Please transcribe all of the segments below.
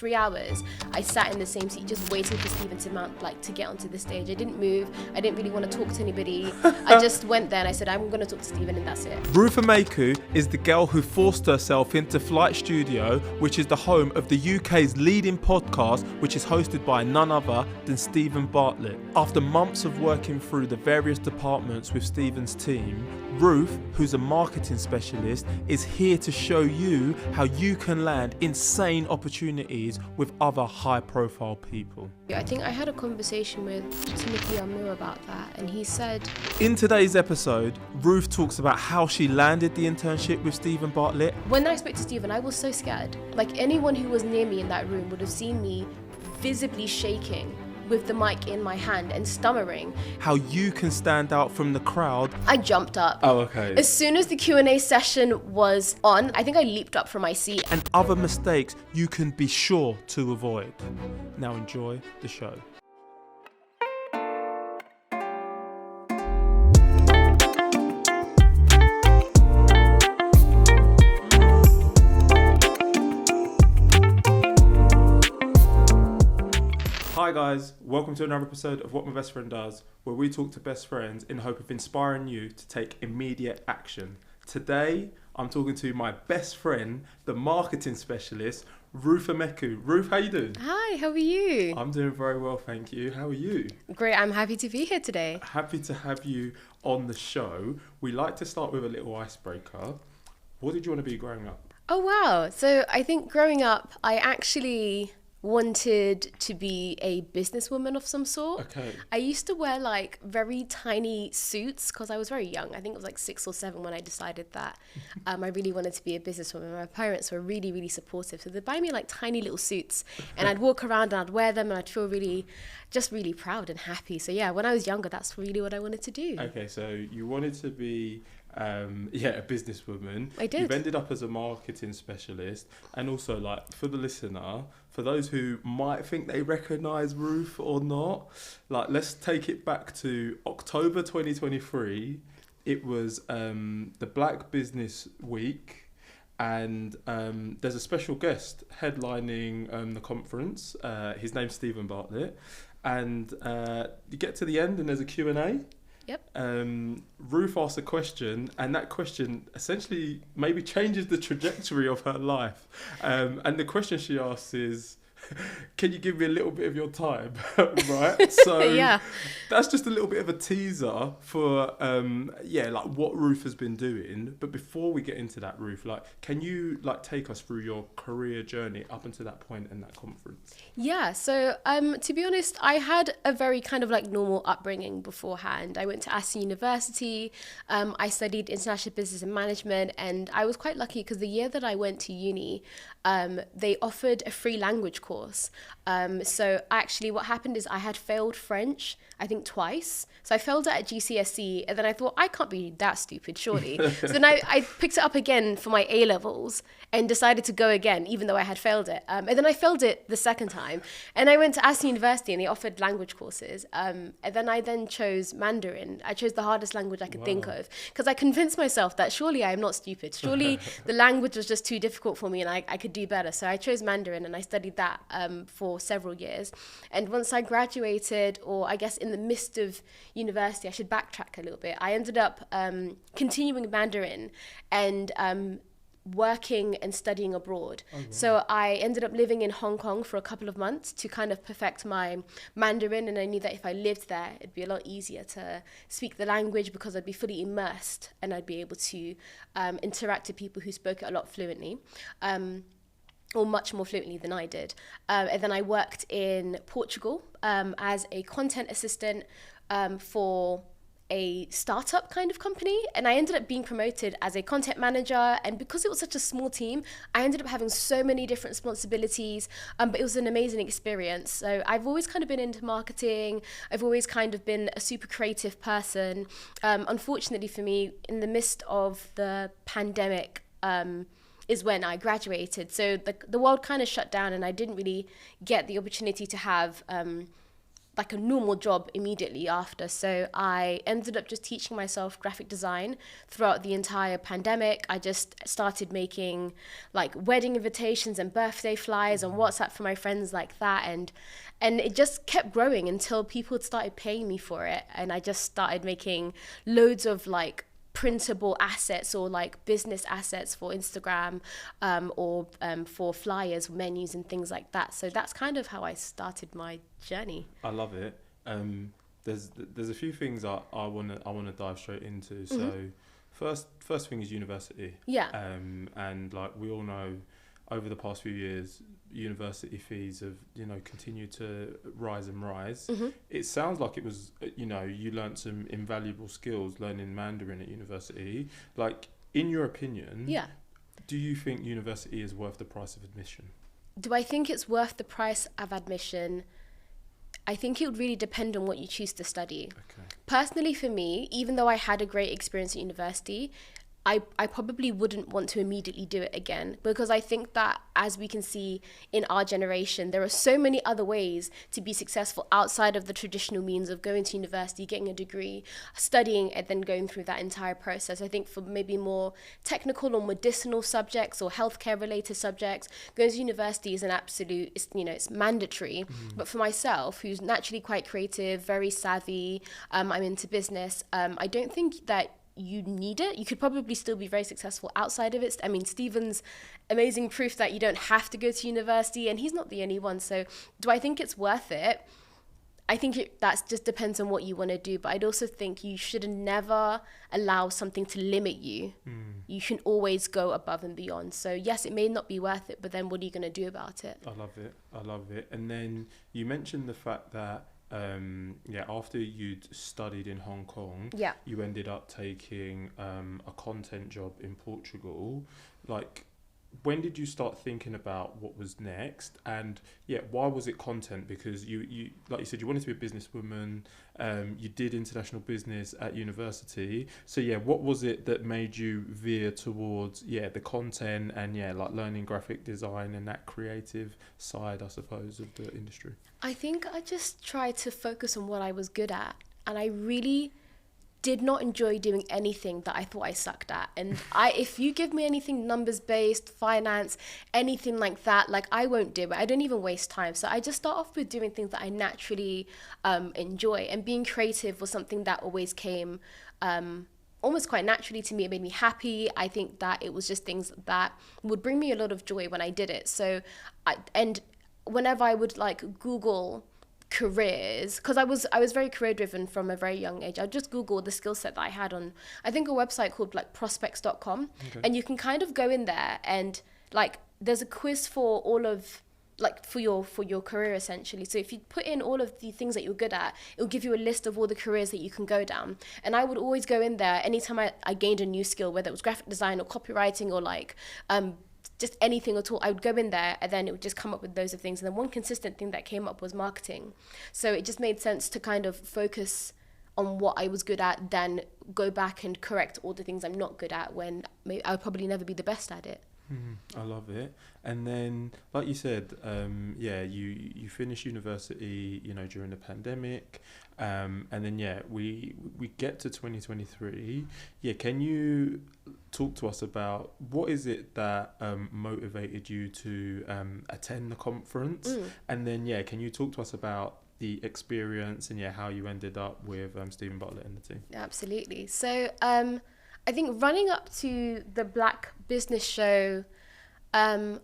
3 hours, I sat in the same seat just waiting for Steven to get onto the stage. I didn't move. I didn't really want to talk to anybody. I just went there and I said, I'm going to talk to Steven, and that's it. Ruth Ameku is the girl who forced herself into Flight Studio, which is the home of the UK's leading podcast, which is hosted by none other than Steven Bartlett. After months of working through the various departments with Steven's team, Ruth, who's a marketing specialist, is here to show you how you can land insane opportunities with other high-profile people. I think I had a conversation with Timothy Amu about that, and he said... In today's episode, Ruth talks about how she landed the internship with Steven Bartlett. When I spoke to Steven, I was so scared. Like, anyone who was near me in that room would have seen me visibly shaking with the mic in my hand and stammering. How you can stand out from the crowd. I jumped up. Oh, okay. As soon as the Q&A session was on, I think I leaped up from my seat. And other mistakes you can be sure to avoid. Now enjoy the show. Hi guys, welcome to another episode of What My Best Friend Does, where we talk to best friends in the hope of inspiring you to take immediate action. Today, I'm talking to my best friend, the marketing specialist, Ruth Ameku. Ruth, how you doing? Hi, how are you? I'm doing very well, thank you. How are you? Great, I'm happy to be here today. Happy to have you on the show. We like to start with a little icebreaker. What did you want to be growing up? Oh wow, so I think growing up, I actually wanted to be a businesswoman of some sort. Okay. I used to wear like very tiny suits because I was very young. I think it was like 6 or 7 when I decided that I really wanted to be a businesswoman. My parents were really, really supportive. So they'd buy me like tiny little suits and I'd walk around and I'd wear them and I'd feel really proud and happy. So yeah, when I was younger, that's really what I wanted to do. Okay, so you wanted to be a businesswoman. I did. You've ended up as a marketing specialist, and also, like, for the listener, for those who might think they recognise Ruth or not, like, let's take it back to October 2023. It was the Black Business Week, and there's a special guest headlining the conference. His name's Steven Bartlett, and you get to the end and there's a Q&A. Yep. Ruth asked a question, and that question essentially maybe changes the trajectory of her life. And the question she asks is, can you give me a little bit of your time? Right? So yeah. That's just a little bit of a teaser for like what Ruth has been doing. But before we get into that, Ruth, like, can you like take us through your career journey up until that point in that conference? Yeah, so to be honest, I had a very kind of like normal upbringing beforehand. I went to Aston University, I studied international business and management, and I was quite lucky because the year that I went to uni, they offered a free language course. So actually what happened is I had failed French, I think twice. So I failed it at GCSE, and then I thought, I can't be that stupid, surely. So then I picked it up again for my A-levels and decided to go again, even though I had failed it. And then I failed it the second time. And I went to Aston University and they offered language courses. And then I chose Mandarin. I chose the hardest language I could think of, because I convinced myself that surely I am not stupid. Surely the language was just too difficult for me and I could do better. So I chose Mandarin and I studied that for several years. And once I graduated, or I guess in the midst of university, I should backtrack a little bit. I ended up continuing Mandarin and working and studying abroad. Oh, wow. So I ended up living in Hong Kong for a couple of months to kind of perfect my Mandarin, and I knew that if I lived there, it'd be a lot easier to speak the language because I'd be fully immersed and I'd be able to interact with people who spoke it a lot fluently. Or much more fluently than I did. And then I worked in Portugal as a content assistant for a startup kind of company, and I ended up being promoted as a content manager. And because it was such a small team, I ended up having so many different responsibilities, but it was an amazing experience. So I've always kind of been into marketing. I've always kind of been a super creative person. Unfortunately for me, in the midst of the pandemic, is when I graduated. So the world kind of shut down and I didn't really get the opportunity to have like a normal job immediately after. So I ended up just teaching myself graphic design throughout the entire pandemic. I just started making like wedding invitations and birthday flyers on WhatsApp for my friends like that. And it just kept growing until people started paying me for it. And I just started making loads of like printable assets or like business assets for Instagram, or for flyers, menus and things like that. So that's kind of how I started my journey. I love it. There's a few things I wanna dive straight into. So first thing is university. Yeah. And like we all know, over the past few years, university fees have, continued to rise and rise. It sounds like it was, you learnt some invaluable skills learning Mandarin at university. Like, in your opinion, do you think university is worth the price of admission? Do I think it's worth the price of admission? I think it would really depend on what you choose to study. Okay. Personally, for me, even though I had a great experience at university, I probably wouldn't want to immediately do it again, because I think that, as we can see in our generation, there are so many other ways to be successful outside of the traditional means of going to university, getting a degree, studying, and then going through that entire process. I think for maybe more technical or medicinal subjects or healthcare related subjects, going to university is an absolute, it's mandatory. But for myself, who's naturally quite creative, very savvy, I'm into business, I don't think that you need it. You could probably still be very successful outside of it. I mean, Steven's amazing proof that you don't have to go to university, and he's not the only one. So do I think it's worth it? I think that just depends on what you want to do. But I'd also think you should never allow something to limit you. You can always go above and beyond. So yes, it may not be worth it, but then what are you going to do about it? I love it. And then you mentioned the fact that after you'd studied in Hong Kong, you ended up taking a content job in Portugal. Like, when did you start thinking about what was next? And why was it content? Because you like you said, you wanted to be a businesswoman. You did international business at university. So what was it that made you veer towards the content and like learning graphic design and that creative side, I suppose, of the industry? I think I just tried to focus on what I was good at, and I really did not enjoy doing anything that I thought I sucked at. And if you give me anything numbers based, finance, anything like that, like I won't do it. I don't even waste time. So I just start off with doing things that I naturally enjoy, and being creative was something that always came almost quite naturally to me. It made me happy. I think that it was just things that would bring me a lot of joy when I did it. So whenever I would like Google careers, because I was very career driven from a very young age, I'd just Google the skill set that I had on, I think, a website called like prospects.com. And you can kind of go in there and like there's a quiz for all of like for your career essentially. So if you put in all of the things that you're good at, it'll give you a list of all the careers that you can go down. And I would always go in there anytime I gained a new skill, whether it was graphic design or copywriting or like just anything at all. I would go in there and then it would just come up with loads of things. And then one consistent thing that came up was marketing. So it just made sense to kind of focus on what I was good at, then go back and correct all the things I'm not good at when I would probably never be the best at it. I love it. And then, like you said, you finished university, during the pandemic, and then we get to 2023. Can you talk to us about what is it that motivated you to attend the conference? And then can you talk to us about the experience and how you ended up with Steven Bartlett and the team? Absolutely. So I think running up to the Black Business Show, I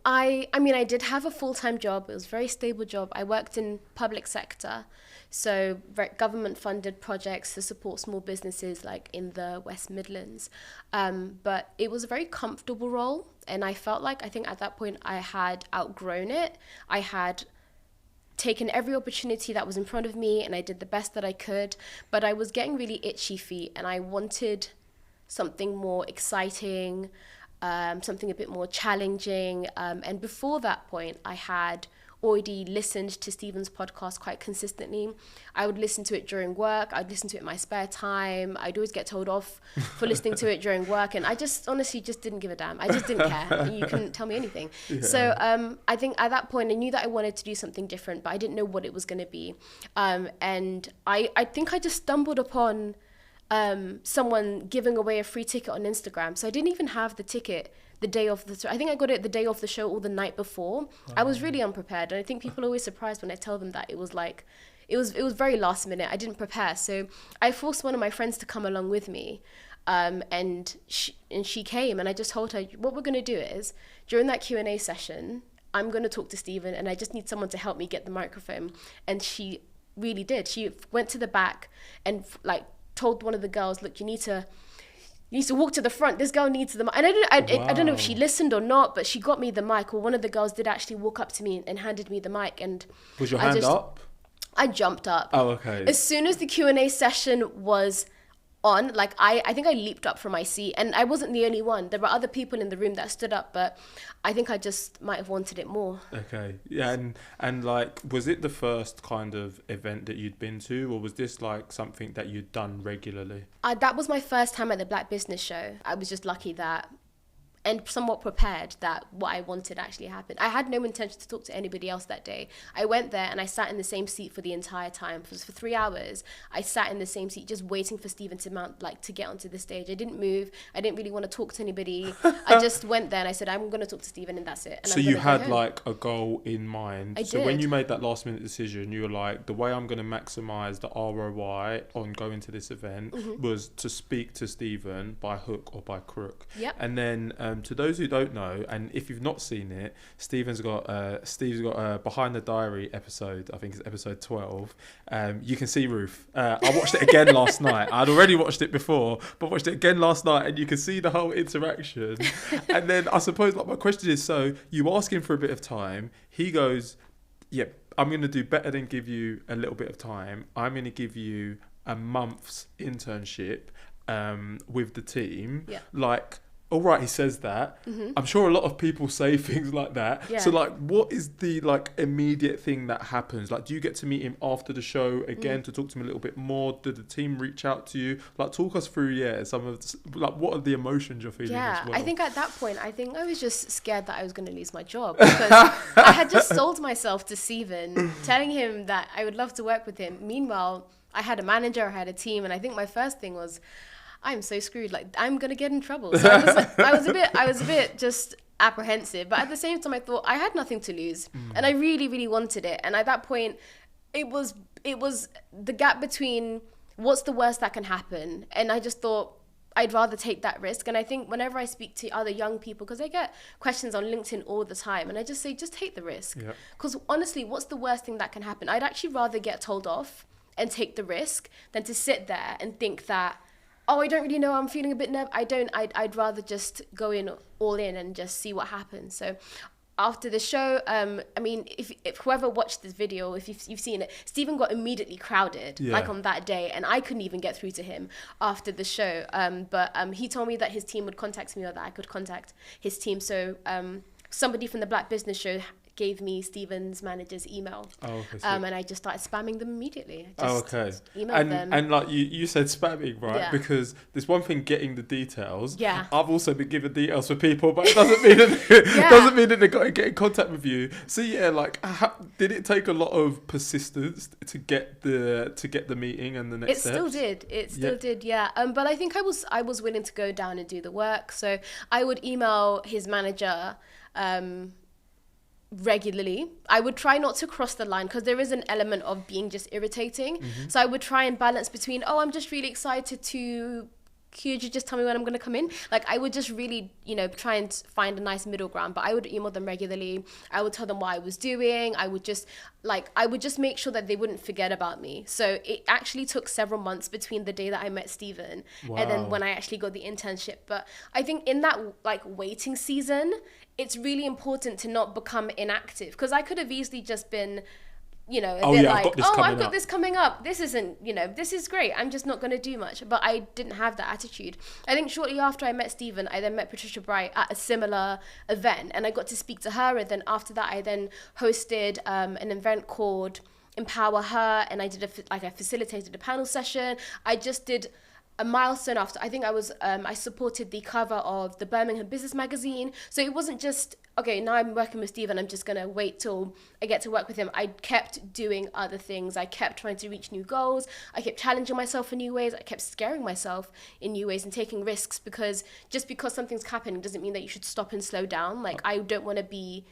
mean, I did have a full-time job. It was a very stable job. I worked in public sector, so government-funded projects to support small businesses like in the West Midlands. But it was a very comfortable role, and I felt like, I think at that point I had outgrown it. I had taken every opportunity that was in front of me, and I did the best that I could, but I was getting really itchy feet, and I wanted something more exciting, something a bit more challenging. And before that point, I had already listened to Steven's podcast quite consistently. I would listen to it during work. I'd listen to it in my spare time. I'd always get told off for listening to it during work. And I just honestly just didn't give a damn. I just didn't care. You couldn't tell me anything. Yeah. So I think at that point I knew that I wanted to do something different, but I didn't know what it was going to be. And I think I just stumbled upon someone giving away a free ticket on Instagram. So I didn't even have the ticket the day of the, I think I got it the day of the show or the night before. Wow. I was really unprepared, and I think people are always surprised when I tell them that it was like, it was very last minute. I didn't prepare, so I forced one of my friends to come along with me, and she came, and I just told her what we're gonna do is during that Q&A session, I'm gonna talk to Steven, and I just need someone to help me get the microphone. And she really did. She went to the back and like told one of the girls, look, you need to walk to the front. This girl needs the mic. And I don't know if she listened or not, but she got me the mic, or one of the girls did actually walk up to me and handed me the mic. And was your hand up? I jumped up. Oh, okay. As soon as the Q&A session was on, like I think I leaped up from my seat, and I wasn't the only one. There were other people in the room that stood up, but I think I just might have wanted it more. Okay. Yeah, and like, was it the first kind of event that you'd been to, or was this like something that you'd done regularly? That was my first time at the Black Business Show. I was just lucky that, and somewhat prepared that what I wanted actually happened. I had no intention to talk to anybody else that day. I went there and I sat in the same seat for the entire time. For 3 hours, I sat in the same seat just waiting for Steven to get onto the stage. I didn't move. I didn't really want to talk to anybody. I just went there and I said, I'm going to talk to Steven, and that's it. And so you had like a goal in mind. I so did. When you made that last minute decision, you were like, the way I'm going to maximize the ROI on going to this event was to speak to Steven by hook or by crook. Yep. And then to those who don't know, and if you've not seen it, Steve's got a Behind the Diary episode. I think it's episode 12. You can see Ruth. I watched it again last night. I'd already watched it before, but watched it again last night, and you can see the whole interaction. And then I suppose like my question is, so you ask him for a bit of time. He goes, "Yep, I'm going to do better than give you a little bit of time. I'm going to give you a month's internship with the team." Yeah. Like, all right, he says that. I'm sure a lot of people say things like that. Yeah. So like, what is the like immediate thing that happens? Like, do you get to meet him after the show again to talk to him a little bit more? Did the team reach out to you? Like, talk us through, some of like, what are the emotions you're feeling as well? I think at that point, I was just scared that I was going to lose my job, because I had just sold myself to Steven, telling him that I would love to work with him. Meanwhile, I had a manager, I had a team, and I think my first thing was, I'm so screwed. Like, I'm gonna get in trouble. So I was a bit just apprehensive, but at the same time, I thought I had nothing to lose, and I really, really wanted it. And at that point, it was the gap between what's the worst that can happen, and I just thought I'd rather take that risk. And I think whenever I speak to other young people, because I get questions on LinkedIn all the time, and I just say, just take the risk. Because honestly, what's the worst thing that can happen? I'd actually rather get told off and take the risk than to sit there and think that, oh, I don't really know, I'm feeling a bit nervous. I'd rather just go in all in and just see what happens. So after the show, I mean, if whoever watched this video, if you've seen it, Steven got immediately crowded, like on that day, and I couldn't even get through to him after the show. But he told me that his team would contact me, or that I could contact his team. So somebody from the Black Business Show gave me Steven's manager's email. Oh, okay. And I just started spamming them immediately. Emailed them. And like you said spamming, right? Yeah. Because there's one thing getting the details. Yeah. I've also been given details for people, but it doesn't mean that they got to get in contact with you. So yeah, like, did it take a lot of persistence to get the meeting and the next steps? It still did. Yeah. But I think I was willing to go down and do the work. So I would email his manager regularly. I would try not to cross the line, because there is an element of being just irritating. So I would try and balance between, oh, I'm just really excited to, could you just tell me when I'm going to come in? Like, I would just really, try and find a nice middle ground. But I would email them regularly. I would tell them what I was doing. I would just make sure that they wouldn't forget about me. So it actually took several months between the day that I met Steven and then when I actually got the internship. But I think in that waiting season, it's really important to not become inactive, because I could have easily just been you know, Oh, they're yeah, I've like, got this oh, coming I've got up. this coming up. This isn't, you know, this is great. I'm just not going to do much. But I didn't have that attitude. I think shortly after I met Steven, I then met Patricia Bright at a similar event, and I got to speak to her. And then after that, I then hosted an event called Empower Her, and I facilitated a panel session. I just did a milestone after. I think I supported the cover of the Birmingham Business Magazine. So it wasn't just, okay, now I'm working with Steve and I'm just going to wait till I get to work with him. I kept doing other things. I kept trying to reach new goals. I kept challenging myself in new ways. I kept scaring myself in new ways and taking risks, because just because something's happening doesn't mean that you should stop and slow down. Like, I don't want to be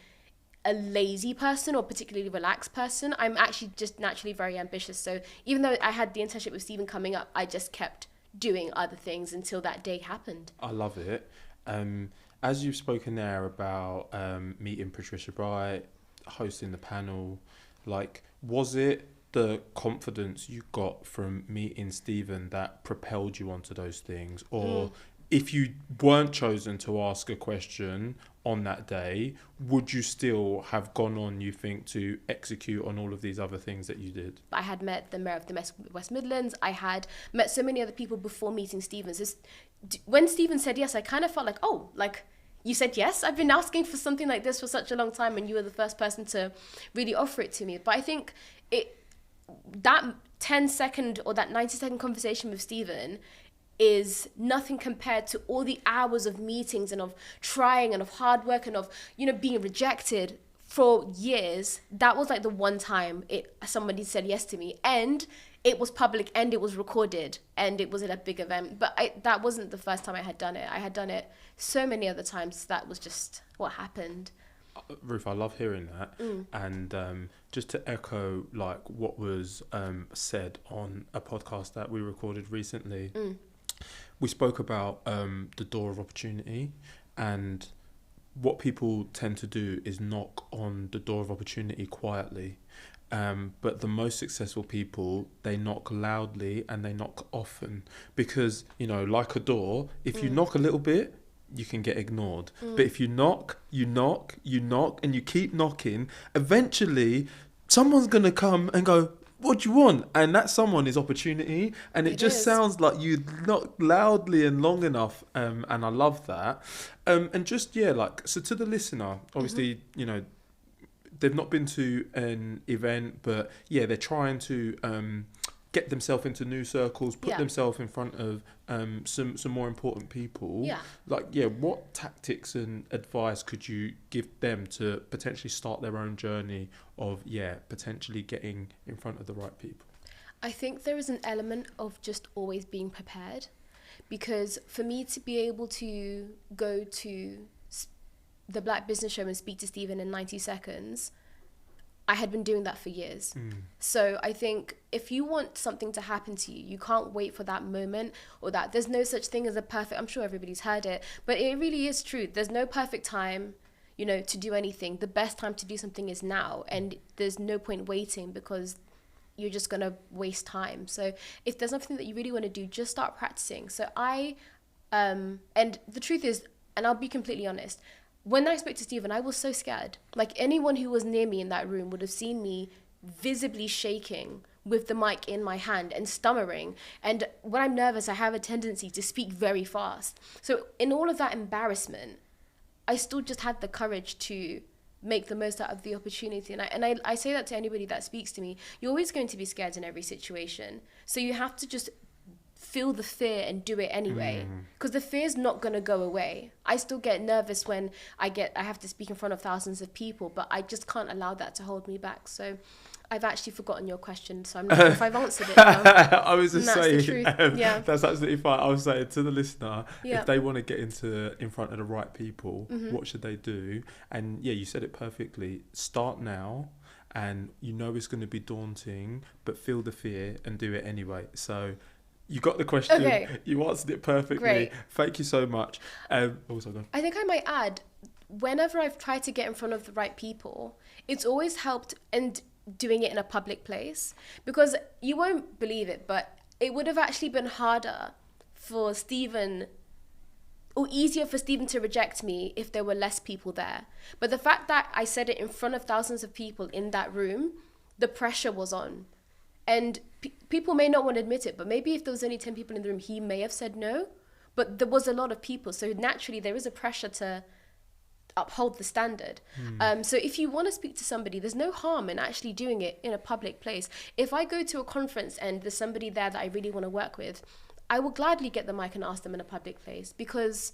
a lazy person or particularly relaxed person. I'm actually just naturally very ambitious. So even though I had the internship with Steven coming up, I just kept doing other things until that day happened. I love it. As you've spoken there about meeting Patricia Bright, hosting the panel, like, was it the confidence you got from meeting Steven that propelled you onto those things? Or if you weren't chosen to ask a question on that day, would you still have gone on, you think, to execute on all of these other things that you did? I had met the mayor of the West Midlands. I had met so many other people before meeting Steven. So when Steven said yes, I kind of felt like, oh, like, you said yes? I've been asking for something like this for such a long time, and you were the first person to really offer it to me. But I think that 10-second or that 90-second conversation with Steven is nothing compared to all the hours of meetings and of trying and of hard work and of, you know, being rejected for years. That was like the one time somebody said yes to me, and it was public and it was recorded and it was at a big event. But that wasn't the first time I had done it. I had done it so many other times. That was just what happened. Ruth, I love hearing that. And just to echo like what was said on a podcast that we recorded recently, we spoke about the door of opportunity, and what people tend to do is knock on the door of opportunity quietly. But the most successful people, they knock loudly and they knock often, because, you know, like a door, if you knock a little bit, you can get ignored. But if you knock, and you keep knocking, eventually someone's going to come and go, what do you want? And that someone is opportunity. And it just sounds like you knock loudly and long enough. And I love that. And just, so to the listener, obviously, you know, they've not been to an event, but they're trying to get themselves into new circles, put themselves in front of some more important people. What tactics and advice could you give them to potentially start their own journey of potentially getting in front of the right people? I think there is an element of just always being prepared, because for me to be able to go to the Black Business Show and speak to Steven in 90 seconds, I had been doing that for years. So I think if you want something to happen to you, you can't wait for that moment, or that there's no such thing as a perfect, I'm sure everybody's heard it, but it really is true. There's no perfect time, you know, to do anything. The best time to do something is now, and there's no point waiting, because you're just going to waste time. So if there's something that you really want to do, just start practicing. So and the truth is, and I'll be completely honest, when I spoke to Steven, I was so scared. Like, anyone who was near me in that room would have seen me visibly shaking with the mic in my hand and stammering. And when I'm nervous, I have a tendency to speak very fast. So in all of that embarrassment, I still just had the courage to make the most out of the opportunity. And I say that to anybody that speaks to me. You're always going to be scared in every situation. So you have to just feel the fear and do it anyway, because the fear's not going to go away. I still get nervous when I have to speak in front of thousands of people, but I just can't allow that to hold me back. So I've actually forgotten your question, so I'm not sure if I've answered it now. I was just saying, that's absolutely fine. I was saying to the listener, if they want to get in front of the right people, what should they do? And you said it perfectly. Start now, and you know it's going to be daunting, but feel the fear and do it anyway. So you got the question. Okay. You answered it perfectly. Great. Thank you so much. I think I might add, whenever I've tried to get in front of the right people, it's always helped, and doing it in a public place, because you won't believe it, but it would have actually been harder for Steven, or easier for Steven to reject me if there were less people there. But the fact that I said it in front of thousands of people in that room the pressure was on. And people may not want to admit it, but maybe if there was only 10 people in the room, he may have said no. But there was a lot of people. So naturally, there is a pressure to uphold the standard. So if you want to speak to somebody, there's no harm in actually doing it in a public place. If I go to a conference and there's somebody there that I really want to work with, I will gladly get the mic and ask them in a public place, because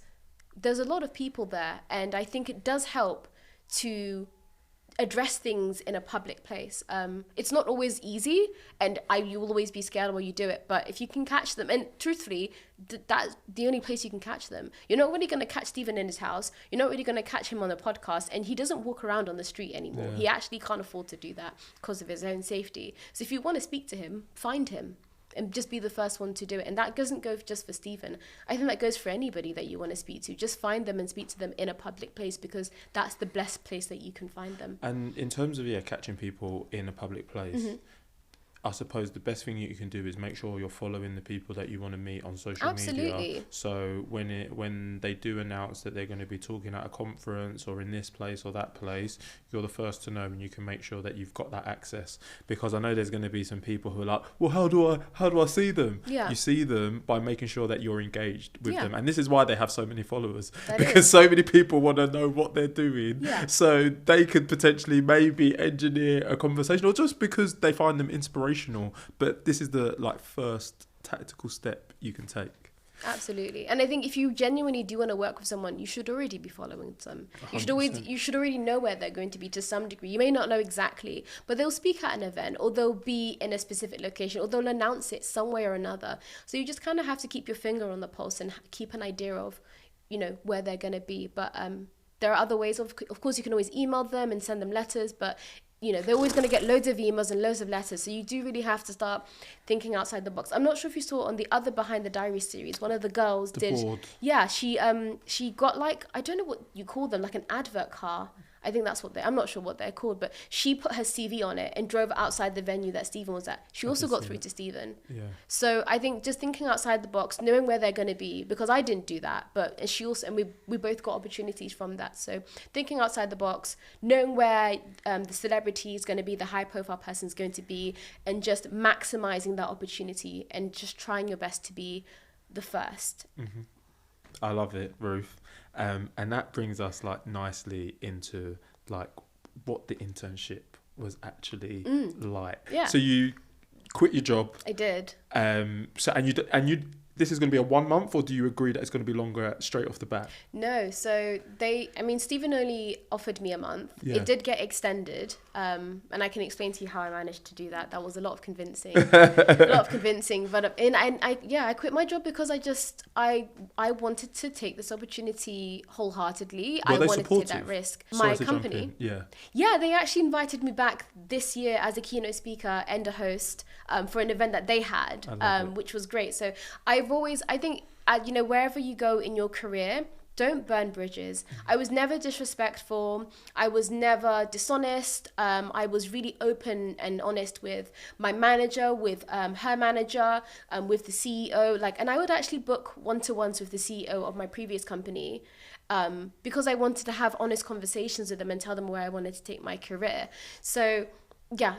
there's a lot of people there. And I think it does help to address things in a public place. It's not always easy, and you will always be scared while you do it, but if you can catch them, and truthfully, that's the only place you can catch them. You're not really going to catch Steven in his house, you're not really going to catch him on a podcast, and he doesn't walk around on the street anymore. He actually can't afford to do that because of his own safety. So if you want to speak to him, find him and just be the first one to do it. And that doesn't go just for Steven. I think that goes for anybody that you want to speak to. Just find them and speak to them in a public place, because that's the best place that you can find them. And in terms of catching people in a public place, I suppose the best thing you can do is make sure you're following the people that you want to meet on social media. So when they do announce that they're going to be talking at a conference or in this place or that place, you're the first to know, and you can make sure that you've got that access. Because I know there's going to be some people who are like, well, how do I see them? You see them by making sure that you're engaged with them. And this is why they have so many followers, because so many people want to know what they're doing. So they could potentially maybe engineer a conversation, or just because they find them inspirational. But this is the first tactical step you can take. Absolutely. And I think if you genuinely do want to work with someone, you should already be following them. You should already know where they're going to be to some degree. You may not know exactly, but they'll speak at an event, or they'll be in a specific location, or they'll announce it some way or another. So you just kind of have to keep your finger on the pulse and keep an idea of, where they're going to be. But there are other ways. Of course, you can always email them and send them letters, but they're always going to get loads of emails and loads of letters. So you do really have to start thinking outside the box. I'm not sure if you saw on the other Behind the Diary series, one of the girls board. Yeah, she got I don't know what you call them, like an advert car. I think that's I'm not sure what they're called, but she put her CV on it and drove outside the venue that Steven was at. She also got through to Steven. So I think just thinking outside the box, knowing where they're going to be, because I didn't do that, and she also, and we both got opportunities from that. So thinking outside the box, knowing where the celebrity is going to be, the high profile person is going to be, and just maximizing that opportunity and just trying your best to be the first. I love it, Ruth. And that brings us nicely into what the internship was actually like. So you quit your job. I did. So and you this is going to be a 1 month, or do you agree that it's going to be longer straight off the bat? No, so Steven only offered me a month. It did get extended, and I can explain to you how I managed to do that. That was a lot of convincing, but I quit my job because I wanted to take this opportunity wholeheartedly. I wanted to take that risk. My company, they actually invited me back this year as a keynote speaker and a host for an event that they had, which was great. So I think, wherever you go in your career, don't burn bridges. I was never disrespectful. I was never dishonest. I was really open and honest with my manager, with her manager, with the CEO. And I would actually book one-to-ones with the CEO of my previous company, because I wanted to have honest conversations with them and tell them where I wanted to take my career. So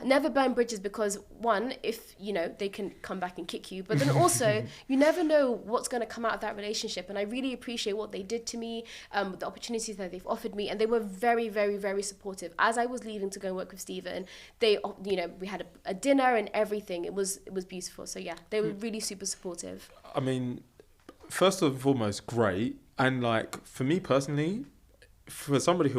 never burn bridges, because one, if they can come back and kick you, but then also you never know what's going to come out of that relationship. And I really appreciate what they did to me, the opportunities that they've offered me, and they were very, very, very supportive. As I was leaving to go and work with Steven, we had a dinner and everything. It was beautiful. So they were really super supportive. I mean, first and foremost, great. And for me personally, for somebody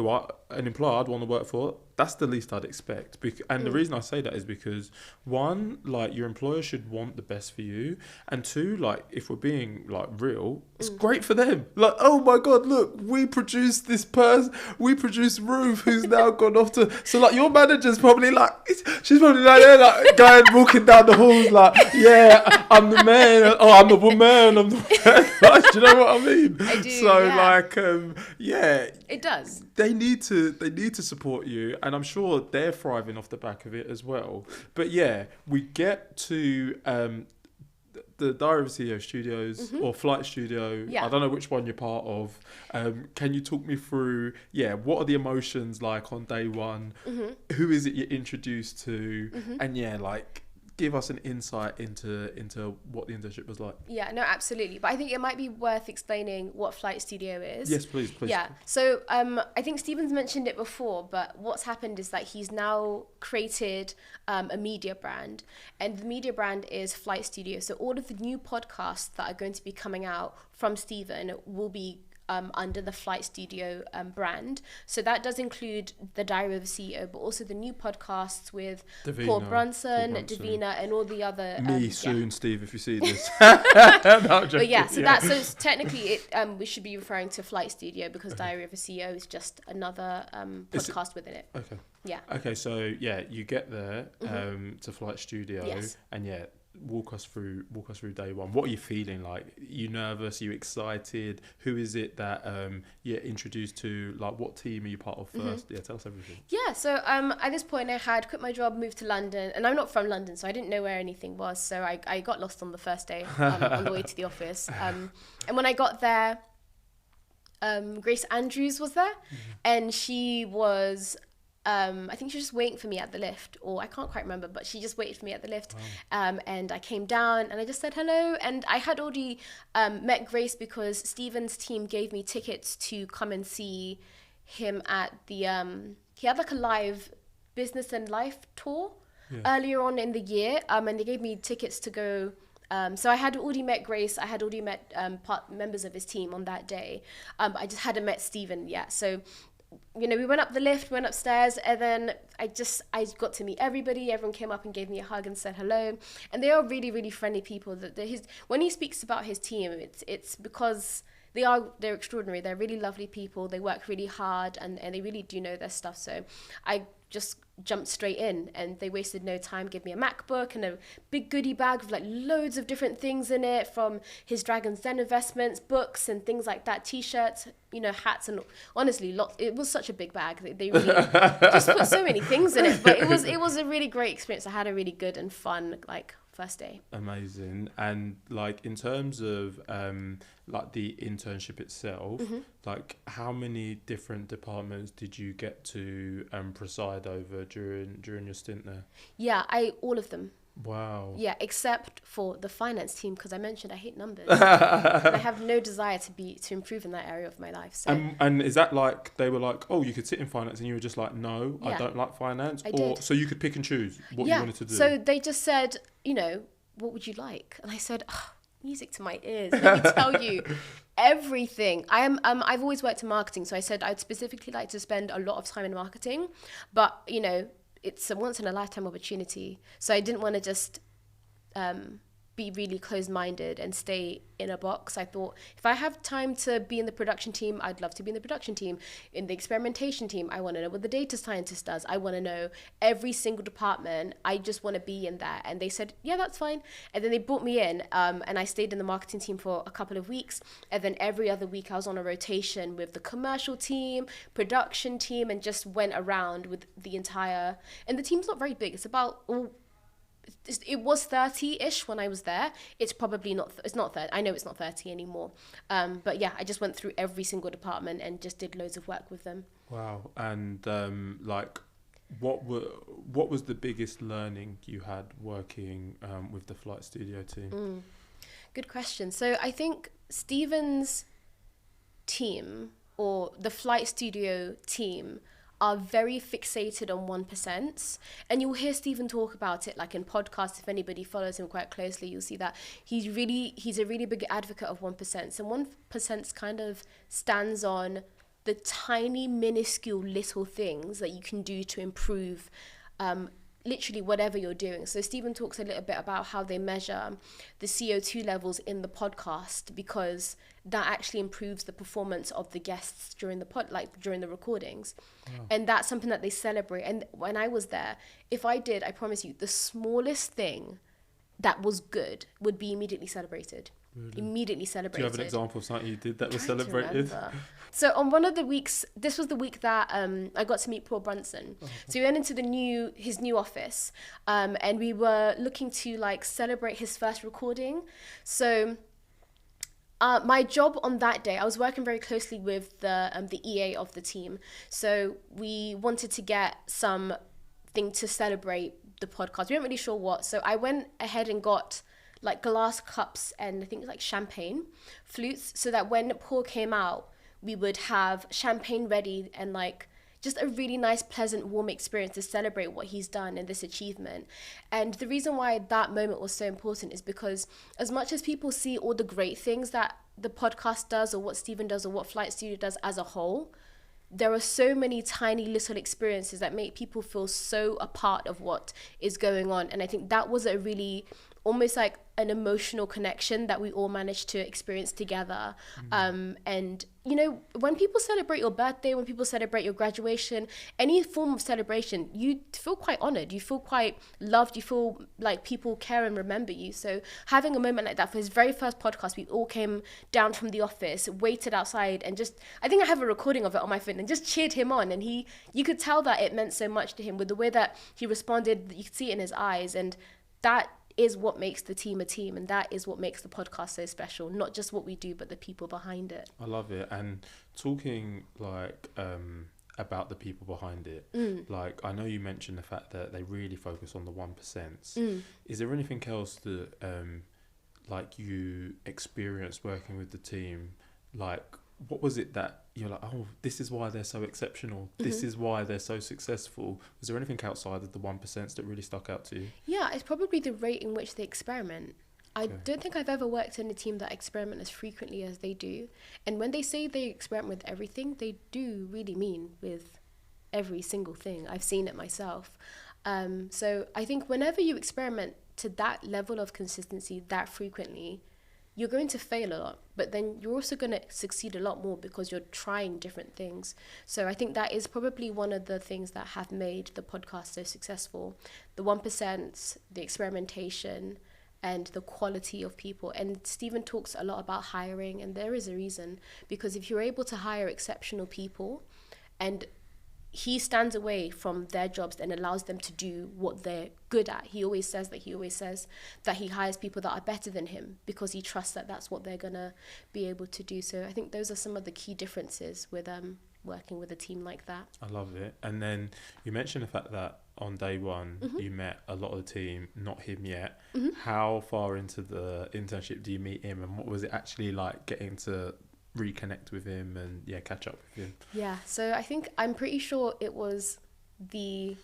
an employer I'd want to work for, that's the least I'd expect. And the reason I say that is because, one, your employer should want the best for you, and two, if we're being real, it's great for them. Oh my God, look, we produced this person, we produced Ruth, who's now gone off to. So your manager's probably she's probably there, going walking down the halls, I'm the man, I'm the woman, I'm the man. Do you know what I mean? I do. So it does. They need to support you, and I'm sure they're thriving off the back of it as well. But we get to the Diary of a CEO Studios or Flight Studio. Yeah. I don't know which one you're part of. Can you talk me through, what are the emotions like on day one? Who is it you're introduced to? And give us an insight into what the internship was like. Yeah, no, absolutely. But I think it might be worth explaining what Flight Studio is. Yes, please. Yeah. So I think Steven's mentioned it before, but what's happened is that he's now created a media brand, and the media brand is Flight Studio. So all of the new podcasts that are going to be coming out from Steven will be under the Flight Studio brand. So that does include the Diary of a CEO, but also the new podcasts with Paul Brunson, Davina, and all the other... soon, Steve, if you see this. No, I'm joking. But yeah, so technically we should be referring to Flight Studio because Diary of a CEO is just another podcast within it. Okay. Yeah. Okay, so you get there to Flight Studio, and walk us through day one. What are you feeling like? Are you nervous? Are you excited? Who is it that you're introduced to? Like, what team are you part of first? Yeah, tell us everything. Yeah, so at this point I had quit my job, moved to London, and I'm not from London, so I didn't know where anything was, so I got lost on the first day on the way to the office. And when I got there, Grace Andrews was there, and she was... I think she was just waiting for me at the lift, or I can't quite remember, but she just waited for me at the lift. Wow. And I came down and I just said hello. And I had already met Grace because Steven's team gave me tickets to come and see him at the... he had like a live business and life tour earlier on in the year. And they gave me tickets to go... so I had already met Grace. I had already met members of his team on that day. I just hadn't met Steven yet. So... we went up the lift, went upstairs, and then I got to meet everybody. Everyone came up and gave me a hug and said hello. And they are really, really friendly people. When he speaks about his team, it's because they're extraordinary. They're really lovely people. They work really hard and they really do know their stuff. So I just jumped straight in, and they wasted no time. Gave me a MacBook and a big goodie bag with like loads of different things in it, from his Dragon's Den investments, books and things like that, t-shirts, hats, and honestly, it was such a big bag. They really just put so many things in it, but it was a really great experience. I had a really good and fun first day. Amazing. And in terms of the internship itself, how many different departments did you get to preside over during your stint there? Yeah, all of them. Wow. Yeah, except for the finance team, because I mentioned I hate numbers. I have no desire to improve in that area of my life. So. And is that they were like, oh, you could sit in finance, and you were just like, no, I don't like finance? I did. So you could pick and choose what you wanted to do? So they just said, what would you like? And I said, music to my ears. Let me tell you everything. I've always worked in marketing, so I said I'd specifically like to spend a lot of time in marketing, but it's a once in a lifetime opportunity. So I didn't want to just be really closed-minded and stay in a box. I thought if I have time to be in the production team, I'd love to be in the production team. In the experimentation team, I want to know what the data scientist does. I want to know every single department. I just want to be in there. And they said, yeah, that's fine. And then they brought me in, and I stayed in the marketing team for a couple of weeks. And then every other week I was on a rotation with the commercial team, production team, and just went around with the entire... And the team's not very big. It's about... It was 30-ish when I was there. It's probably not, it's not 30. I know it's not 30 anymore. But yeah, I just went through every single department and just did loads of work with them. Wow. And what was the biggest learning you had working with the Flight Studio team? Good question. So I think Steven's team, or the Flight Studio team, are very fixated on 1%. And you'll hear Steven talk about it in podcasts. If anybody follows him quite closely, you'll see that he's a really big advocate of 1%. So 1% kind of stands on the tiny, minuscule little things that you can do to improve literally whatever you're doing. So Steven talks a little bit about how they measure the CO2 levels in the podcast, because that actually improves the performance of the guests during the during the recordings. Wow. And that's something that they celebrate. And when I was there, I promise you, the smallest thing that was good would be immediately celebrated. Really? Immediately Do celebrated. you have an example of something you did that was Trying to celebrated? remember. So on one of the weeks, this was the week that I got to meet Paul Brunson. So we went into his new office, and we were looking to like celebrate his first recording. So my job on that day, I was working very closely with the EA of the team. So we wanted to get something to celebrate the podcast. We weren't really sure what. So I went ahead and got like glass cups and I think like champagne flutes, so that when Paul came out, we would have champagne ready and like just a really nice, pleasant, warm experience to celebrate what he's done and this achievement. And the reason why that moment was so important is because as much as people see all the great things that the podcast does or what Steven does or what Flight Studio does as a whole, there are so many tiny little experiences that make people feel so a part of what is going on. And I think that was a really almost like an emotional connection that we all managed to experience together. And, you know, when people celebrate your birthday, when people celebrate your graduation, any form of celebration, you feel quite honored. You feel quite loved. You feel like people care and remember you. So having a moment like that for his very first podcast, we all came down from the office, waited outside and just, I think I have a recording of it on my phone, and just cheered him on. And you could tell that it meant so much to him with the way that he responded. You could see it in his eyes. And that is what makes the team a team, and that is what makes the podcast so special. Not just what we do, but the people behind it. I love it. And talking like about the people behind it, like I know you mentioned the fact that they really focus on the 1%. Is there anything else that like you experienced working with the team? Like what was it that you're like, oh, this is why they're so exceptional, this is why they're so successful? Was there anything outside of the 1% that really stuck out to you? Yeah, it's probably the rate in which they experiment. I don't think I've ever worked in a team that experiment as frequently as they do. And when they say they experiment with everything, they do really mean with every single thing. I've seen it myself. So I think whenever you experiment to that level of consistency that frequently, you're going to fail a lot, but then you're also going to succeed a lot more because you're trying different things. So I think that is probably one of the things that have made the podcast so successful. The 1%, the experimentation, and the quality of people. And Steven talks a lot about hiring, and there is a reason, because if you're able to hire exceptional people and he stands away from their jobs and allows them to do what they're good at. He always says that he hires people that are better than him because he trusts that that's what they're gonna be able to do. So I think those are some of the key differences with working with a team like that. I love it. And then you mentioned the fact that on day one you met a lot of the team, not him yet. How far into the internship do you meet him, and what was it actually like getting to reconnect with him and catch up with him? Yeah, so I think I'm pretty sure it was either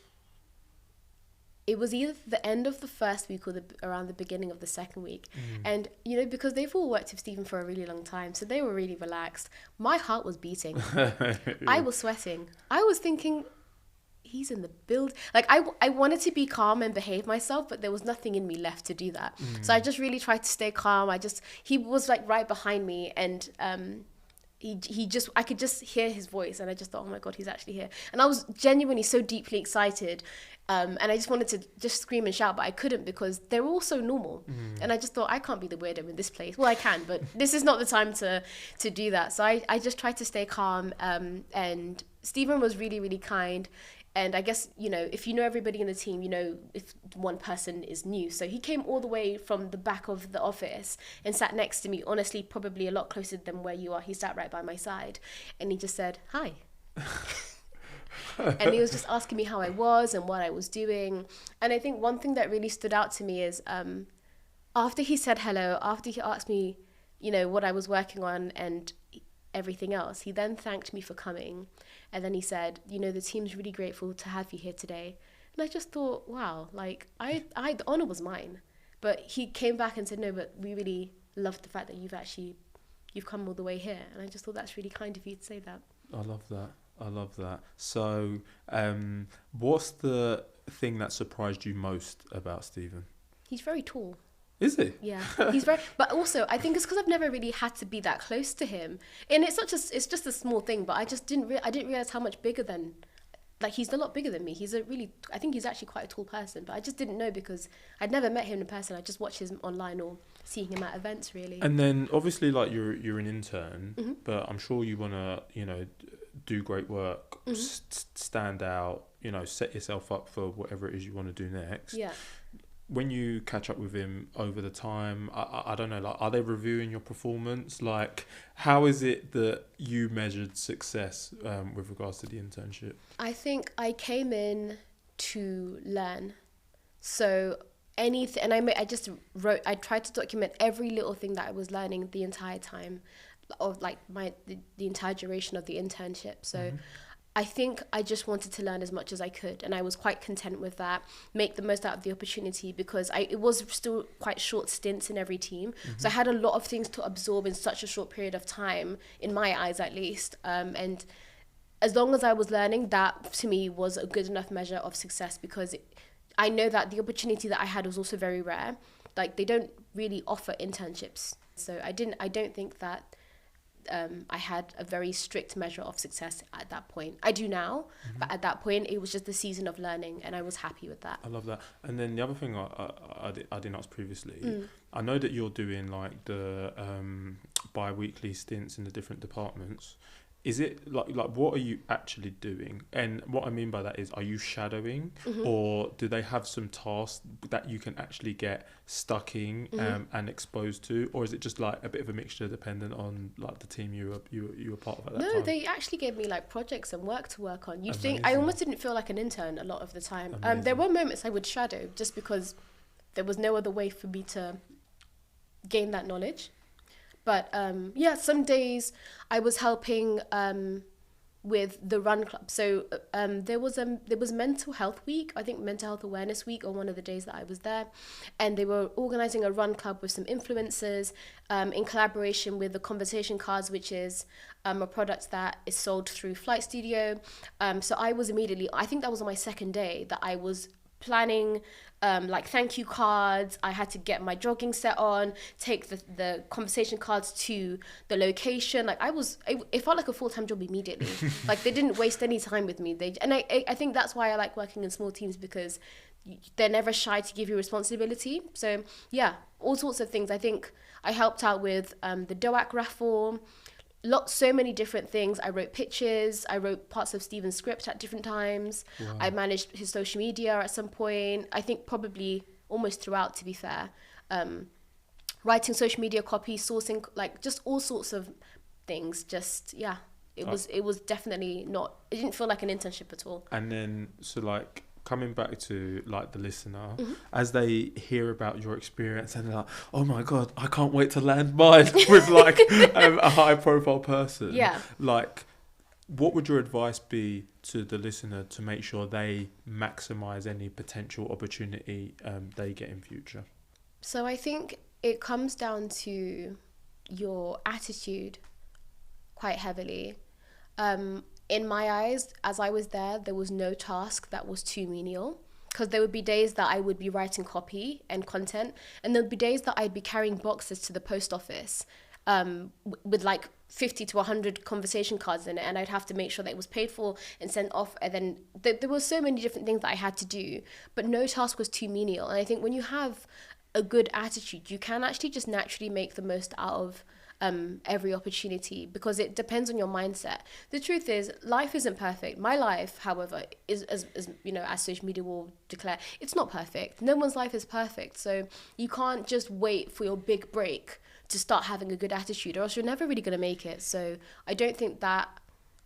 the end of the first week or around the beginning of the second week. And you know, because they've all worked with Steven for a really long time, so they were really relaxed. My heart was beating. I was sweating. I was thinking, he's in the build. Like I wanted to be calm and behave myself, but there was nothing in me left to do that. So I just really tried to stay calm. He was like right behind me, and I could just hear his voice, and I just thought, oh my God, he's actually here. And I was genuinely so deeply excited. And I just wanted to just scream and shout, but I couldn't because they're all so normal. And I just thought, I can't be the weirdo in this place. Well, I can, but this is not the time to do that. So I just tried to stay calm. And Steven was really, really kind. And I guess, you know, if you know everybody in the team, you know if one person is new. So he came all the way from the back of the office and sat next to me, honestly, probably a lot closer than where you are. He sat right by my side and he just said, hi. And he was just asking me how I was and what I was doing. And I think one thing that really stood out to me is after he said hello, after he asked me, you know, what I was working on and everything else, he then thanked me for coming. And then he said, you know, the team's really grateful to have you here today. And I just thought, wow, like the honor was mine. But he came back and said, no, but we really loved the fact that you've come all the way here. And I just thought that's really kind of you to say that. I love that. So what's the thing that surprised you most about Steven? He's very tall. Is he? Yeah, he's very. But also, I think it's because I've never really had to be that close to him, and it's just a small thing. But I just didn't realize how much bigger than like, he's a lot bigger than me. I think he's actually quite a tall person, but I just didn't know because I'd never met him in person. I just watched him online or seeing him at events, really. And then obviously, like, you're an intern, Mm-hmm. but I'm sure you want to, do great work, Mm-hmm. stand out, set yourself up for whatever it is you want to do next. Yeah. When you catch up with him over the time, I don't know, like, are they reviewing your performance? Like, how is it that you measured success with regards to the internship? I think I came in to learn. So anything, and I tried to document every little thing that I was learning the entire time of, like, the entire duration of the internship. So Mm-hmm. I think I just wanted to learn as much as I could, and I was quite content with that, make the most out of the opportunity, because it was still quite short stints in every team. Mm-hmm. So I had a lot of things to absorb in such a short period of time, in my eyes at least. And as long as I was learning, that to me was a good enough measure of success, because I know that the opportunity that I had was also very rare. Like, they don't really offer internships. So I don't think that I had a very strict measure of success at that point. I do now, but at that point, it was just the season of learning, and I was happy with that. I love that. And then the other thing I didn't ask previously, I know that you're doing, like, the bi-weekly stints in the different departments. Is it like what are you actually doing? And what I mean by that is, are you shadowing, or do they have some tasks that you can actually get stuck in and exposed to, or is it just like a bit of a mixture dependent on, like, the team you were part of at that time? No, they actually gave me, like, projects and work to work on. You'd think I Amazing. almost didn't feel like an intern a lot of the time. Amazing. There were moments I would shadow just because there was no other way for me to gain that knowledge. But some days I was helping with the run club. So there was Mental Health Week, I think Mental Health Awareness Week, on one of the days that I was there, and they were organising a run club with some influencers in collaboration with the Conversation Cards, which is a product that is sold through Flight Studio. So I was immediately, I think that was on my second day, that I was planning like thank you cards. I had to get my jogging set on, take the conversation cards to the location. Like, it felt like a full-time job immediately. Like, they didn't waste any time with me. I think that's why I like working in small teams, because they're never shy to give you responsibility. So yeah, all sorts of things. I think I helped out with the DOAC raffle. So many different things. I wrote pitches. I wrote parts of Steven's script at different times. Wow. I managed his social media at some point. I think probably almost throughout, to be fair. Writing social media copy, sourcing, like, just all sorts of things. Just, yeah, it was definitely not, it didn't feel like an internship at all. And then, so, like, coming back to, like, the listener, as they hear about your experience and they're like, oh my God, I can't wait to land mine with, like, a high profile person. Yeah. Like, what would your advice be to the listener to make sure they maximize any potential opportunity they get in future? So I think it comes down to your attitude quite heavily. In my eyes, as I was there was no task that was too menial, because there would be days that I would be writing copy and content, and there would be days that I'd be carrying boxes to the post office with like 50 to 100 conversation cards in it, and I'd have to make sure that it was paid for and sent off. And then there were so many different things that I had to do, but no task was too menial. And I think when you have a good attitude, you can actually just naturally make the most out of every opportunity, because it depends on your mindset. The truth is, life isn't perfect. My life, however, is as social media will declare, it's not perfect. No one's life is perfect. So you can't just wait for your big break to start having a good attitude, or else you're never really going to make it. So I don't think that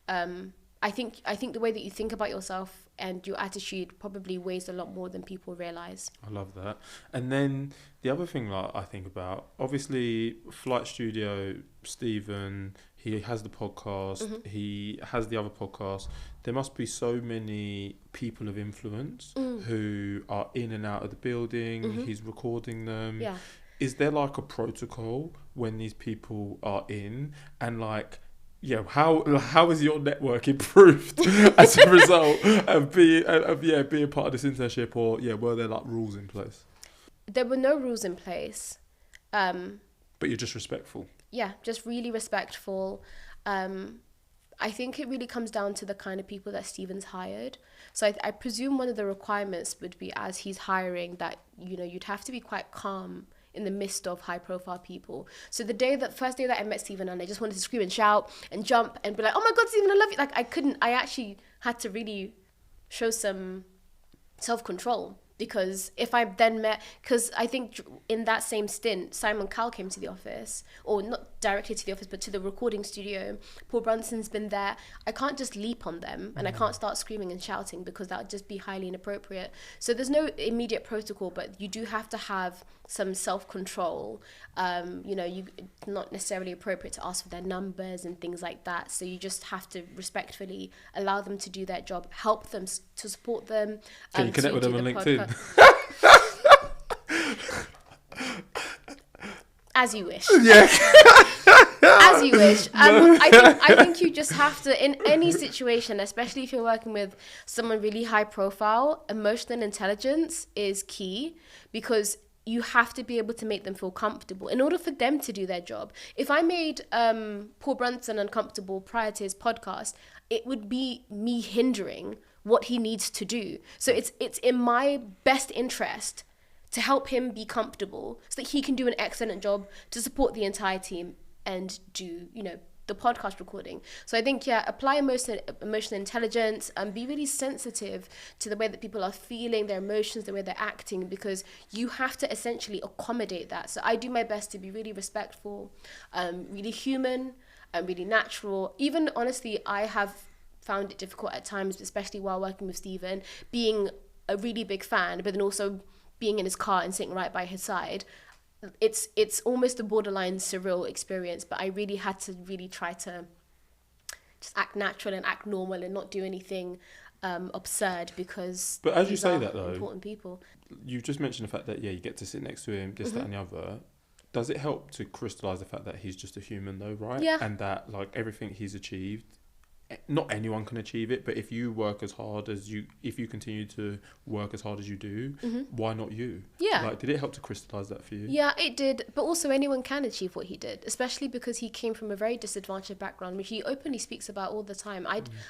I think the way that you think about yourself and your attitude probably weighs a lot more than people realize. I love that. And then the other thing that I think about, obviously, Flight Studio, Steven, he has the podcast, he has the other podcast. There must be so many people of influence who are in and out of the building. He's recording them. Yeah. Is there, like, a protocol when these people are in, and, like, yeah, how is your network improved as a result of being part of this internship, or were there, like, rules in place? There were no rules in place. But you're just respectful. Yeah, just really respectful. I think it really comes down to the kind of people that Steven's hired. So I presume one of the requirements would be, as he's hiring, that, you know, you'd have to be quite calm in the midst of high profile people. So first day that I met Steven, and I just wanted to scream and shout and jump and be like, oh my God, Steven, I love you. Like I actually had to really show some self-control, because if I then because I think in that same stint, Simon Cowell came to the office, or not directly to the office, but to the recording studio. Paul Brunson's been there. I can't just leap on them, and I can't start screaming and shouting, because that would just be highly inappropriate. So there's no immediate protocol, but you do have to have some self-control. You know, it's not necessarily appropriate to ask for their numbers and things like that. So you just have to respectfully allow them to do their job, help them to support them. Can you connect with them on LinkedIn? As you wish. Yeah. As you wish. I think you just have to, in any situation, especially if you're working with someone really high profile, emotional intelligence is key, because you have to be able to make them feel comfortable in order for them to do their job. If I made Paul Brunson uncomfortable prior to his podcast, it would be me hindering what he needs to do. So it's in my best interest to help him be comfortable so that he can do an excellent job to support the entire team and do, you know, the podcast recording. So I think, apply emotional intelligence, and be really sensitive to the way that people are feeling, their emotions, the way they're acting, because you have to essentially accommodate that. So I do my best to be really respectful, really human, and really natural. Even honestly, I have found it difficult at times, especially while working with Steven, being a really big fan, but then also being in his car and sitting right by his side. It's almost a borderline surreal experience, but I really had to really try to just act natural and act normal and not do anything absurd, because but as you say that, though, important people. You've just mentioned the fact that you get to sit next to him, this, that, and the other. Does it help to crystallize the fact that he's just a human, though, right? Yeah. And that, like, everything he's achieved, not anyone can achieve it, but if you continue to work as hard as you do, why not you? Yeah. Like, did it help to crystallize that for you? Yeah, it did. But also anyone can achieve what he did, especially because he came from a very disadvantaged background, which he openly speaks about all the time.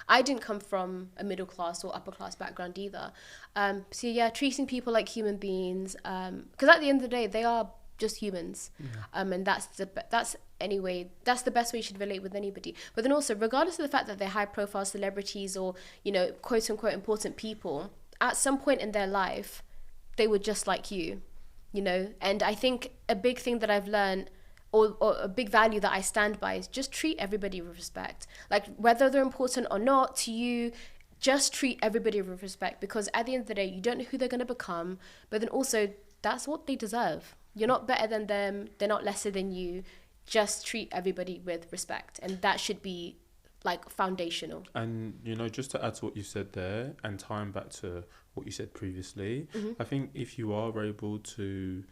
I didn't come from a middle class or upper class background either. So yeah, treating people like human beings, because at the end of the day, they are just humans. And that's the best way you should relate with anybody. But then also, regardless of the fact that they're high profile celebrities or, you know, quote unquote important people, at some point in their life they were just like you know. And I think a big thing that I've learned, or a big value that I stand by, is just treat everybody with respect. Like, whether they're important or not to you, just treat everybody with respect, because at the end of the day, you don't know who they're going to become, but then also that's what they deserve. You're not better than them, they're not lesser than you. Just treat everybody with respect, and that should be like foundational. And, you know, just to add to what you said there, and tying back to what you said previously, I think if you are able to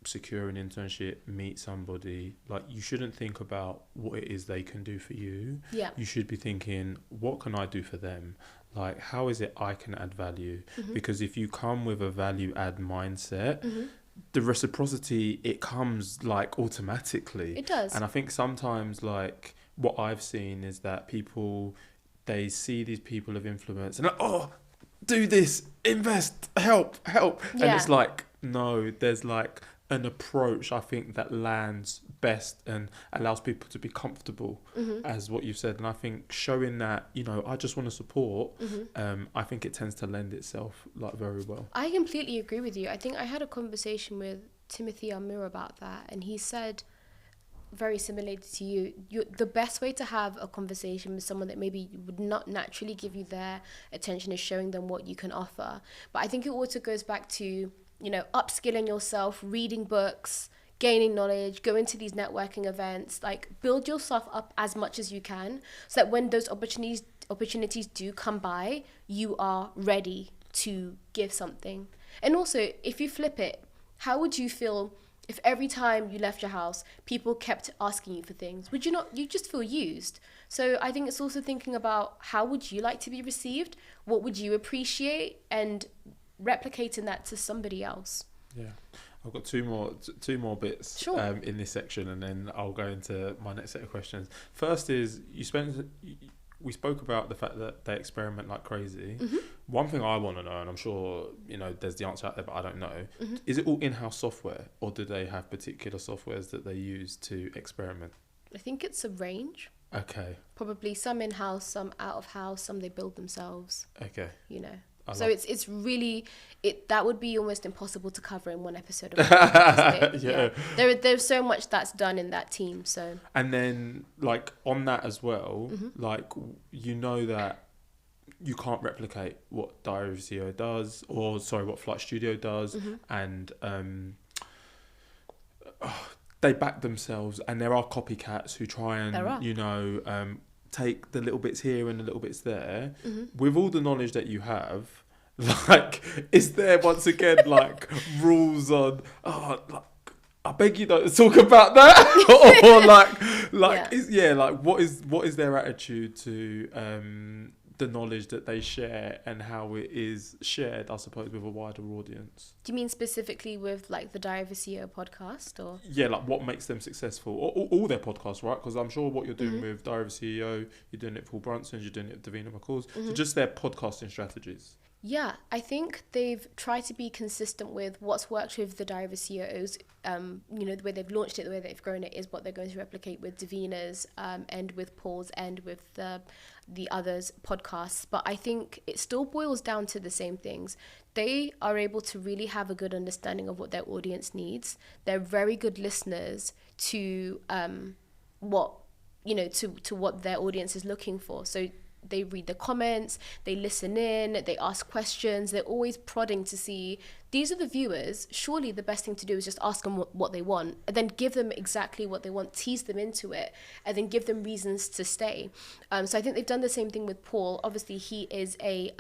secure an internship, meet somebody, like, you shouldn't think about what it is they can do for you. Yeah. You should be thinking, what can I do for them? Like, how is it I can add value? Because if you come with a value add mindset, the reciprocity, it comes like automatically. It does. And I think sometimes, like, what I've seen is that people, they see these people of influence and like, oh, do this, invest, help. Yeah. And it's like, no, there's like an approach, I think, that lands best and allows people to be comfortable, as what you've said. And I think showing that, you know, I just want to support, I think it tends to lend itself like very well. I completely agree with you. I think I had a conversation with Timothy Amur about that, and he said, very similar to you, the best way to have a conversation with someone that maybe would not naturally give you their attention is showing them what you can offer. But I think it also goes back to, you know, upskilling yourself, reading books, gaining knowledge, going to these networking events, like, build yourself up as much as you can, so that when those opportunities do come by, you are ready to give something. And also, if you flip it, how would you feel if every time you left your house, people kept asking you for things? Would you not, you just feel used? So I think it's also thinking about, how would you like to be received? What would you appreciate? And replicating that to somebody else. Yeah. I've got two more bits Sure. in this section, and then I'll go into my next set of questions. First is we spoke about the fact that they experiment like crazy. Mm-hmm. One thing I want to know, and I'm sure there's the answer out there, but I don't know, Mm-hmm. is it all in-house software, or do they have particular softwares that they use to experiment? I think it's a range. Okay. Probably some in-house, some out of house, some they build themselves. Okay. So it's really that would be almost impossible to cover in one episode of the podcast. Yeah. There's so much that's done in that team. So and then like on that as well, mm-hmm. like that you can't replicate what Diary of a CEO does, or sorry, what Flight Studio does, mm-hmm. and they back themselves, and there are copycats who try and take the little bits here and the little bits there. Mm-hmm. With all the knowledge that you have, like, is there once again like rules on like, I beg you don't talk about that, or what is their attitude to the knowledge that they share and how it is shared, I suppose, with a wider audience? Do you mean specifically with like the Diary of a CEO podcast, or? Yeah, like what makes them successful, or all their podcasts, right? Because I'm sure what you're doing mm-hmm. with Diary of a CEO, you're doing it with Paul Brunson's, you're doing it with Davina McCall's, mm-hmm. so just their podcasting strategies. Yeah, I think they've tried to be consistent with what's worked with the Diary of a CEO's. The way they've launched it, the way they've grown it is what they're going to replicate with Davina's and with Paul's and with the others' podcasts. But I think it still boils down to the same things. They are able to really have a good understanding of what their audience needs. They're very good listeners to what their audience is looking for. So they read the comments, they listen in, they ask questions, they're always prodding to see, these are the viewers, surely the best thing to do is just ask them what they want, and then give them exactly what they want, tease them into it, and then give them reasons to stay. So I think they've done the same thing with Paul. Obviously, he is a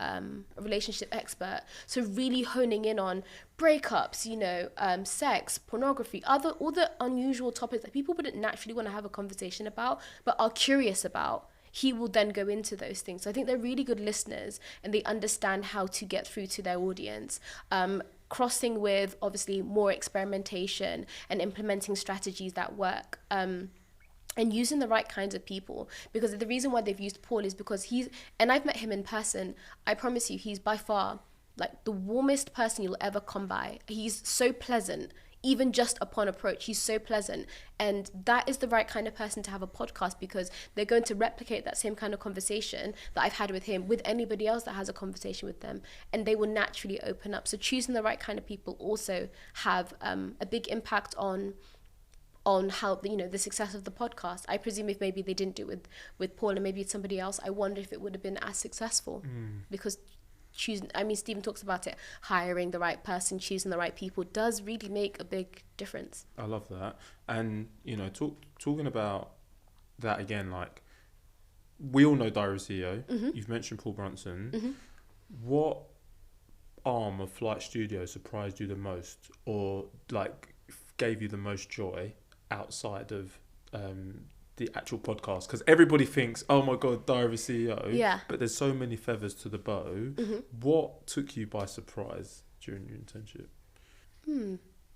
relationship expert, so really honing in on breakups, sex, pornography, all the unusual topics that people wouldn't naturally want to have a conversation about, but are curious about. He will then go into those things. So I think they're really good listeners, and they understand how to get through to their audience. Crossing with obviously more experimentation and implementing strategies that work. And using the right kinds of people, because the reason why they've used Paul is because and I've met him in person. I promise you, he's by far like the warmest person you'll ever come by. He's so pleasant. Even just upon approach, he's so pleasant. And that is the right kind of person to have a podcast, because they're going to replicate that same kind of conversation that I've had with him with anybody else that has a conversation with them. And they will naturally open up. So choosing the right kind of people also have a big impact on how, the success of the podcast. I presume if maybe they didn't do it with Paul and maybe it's somebody else, I wonder if it would have been as successful. Because Stephen talks about it, hiring the right person, choosing the right people does really make a big difference. I love that. And, talking about that again, like, we all know Diary of a CEO. Mm-hmm. You've mentioned Paul Brunson. Mm-hmm. What arm of Flight Studio surprised you the most, or, like, gave you the most joy outside of the actual podcast? Because everybody thinks, oh my god, Diary of a CEO, yeah, but there's so many feathers to the bow. Mm-hmm. What took you by surprise during your internship?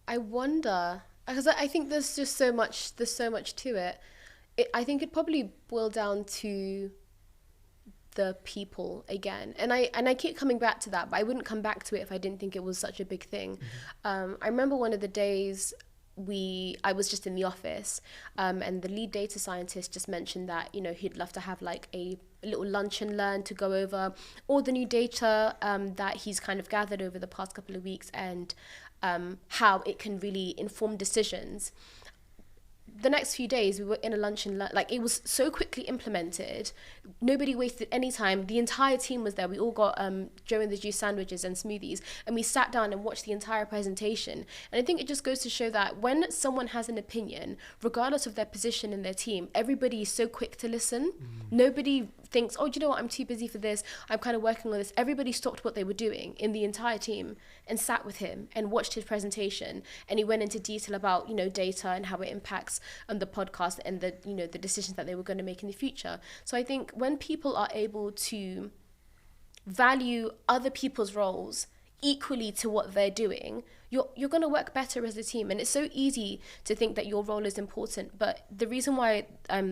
I wonder, because I think there's just so much to it. I think it probably boiled down to the people again, and I keep coming back to that, but I wouldn't come back to it if I didn't think it was such a big thing. I remember one of the days I was just in the office, and the lead data scientist just mentioned that he'd love to have like a little lunch and learn to go over all the new data that he's kind of gathered over the past couple of weeks, and how it can really inform decisions. The next few days we were in a lunch and learn, like it was so quickly implemented, nobody wasted any time. The entire team was there. We all got Joe and the Juice sandwiches and smoothies, and we sat down and watched the entire presentation. And I think it just goes to show that when someone has an opinion, regardless of their position in their team, everybody is so quick to listen. Nobody thinks, oh, do you know what, I'm too busy for this, I'm kind of working on this. Everybody stopped what they were doing in the entire team and sat with him and watched his presentation, and he went into detail about data and how it impacts the podcast and the the decisions that they were going to make in the future. So I think when people are able to value other people's roles, equally to what they're doing, you're going to work better as a team. And it's so easy to think that your role is important, but the reason why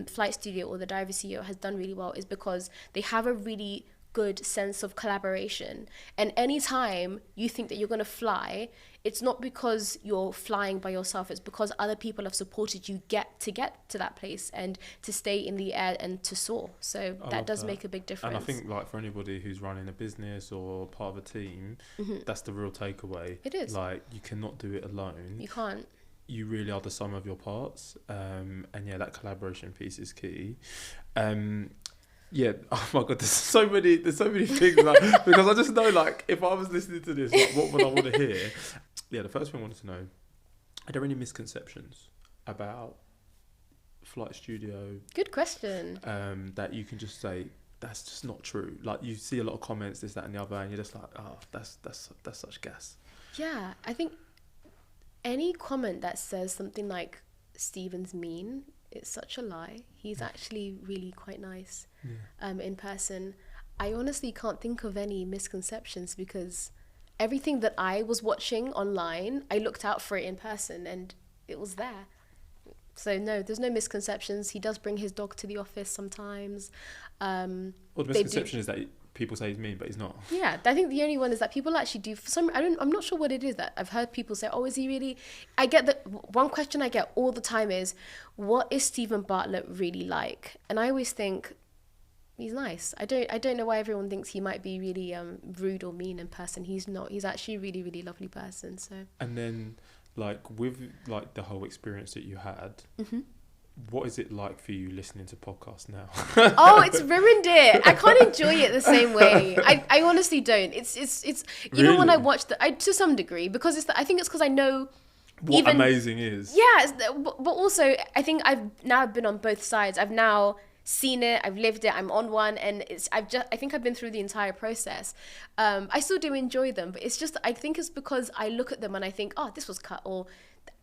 Flight Studio or the Diver CEO has done really well is because they have a really good sense of collaboration. And anytime you think that you're going to fly, it's not because you're flying by yourself, it's because other people have supported you get to that place and to stay in the air and to soar. So that does make a big difference. And I think like for anybody who's running a business or part of a team, that's the real takeaway. It is. Like, you cannot do it alone. You can't. You really are the sum of your parts. And yeah, that collaboration piece is key. Yeah, oh my god, there's so many things, like, because I just know, like, if I was listening to this, like, what would I want to hear? Yeah, the first thing I wanted to know, are there any misconceptions about Flight Studio? Good question. That you can just say, that's just not true. Like, you see a lot of comments, this, that and the other, and you're just like, oh, that's such gas. Yeah, I think any comment that says something like, Steven's mean, it's such a lie. He's actually really quite nice in person. I honestly can't think of any misconceptions because everything that I was watching online, I looked out for it in person and it was there. So no, there's no misconceptions. He does bring his dog to the office sometimes. Well, the misconception is that people say he's mean, but he's not. Yeah, I think the only one is that people actually do. I'm not sure what it is that I've heard people say. Oh, is he really? I get that one question I get all the time is, what is Steven Bartlett really like? And I always think he's nice. I don't know why everyone thinks he might be really rude or mean in person. He's not. He's actually a really, really lovely person. So. And then, like, with like the whole experience that you had. What is it like for you listening to podcasts now? Oh, it's ruined it. I can't enjoy it the same way. I honestly don't. It's even really? When I watch to some degree, because I think it's because I know what amazing is. Yeah, but also I think I've now been on both sides. I've now seen it, I've lived it, I'm on one, and I think I've been through the entire process. I still do enjoy them, but it's just I think it's because I look at them and I think, oh, this was cut, or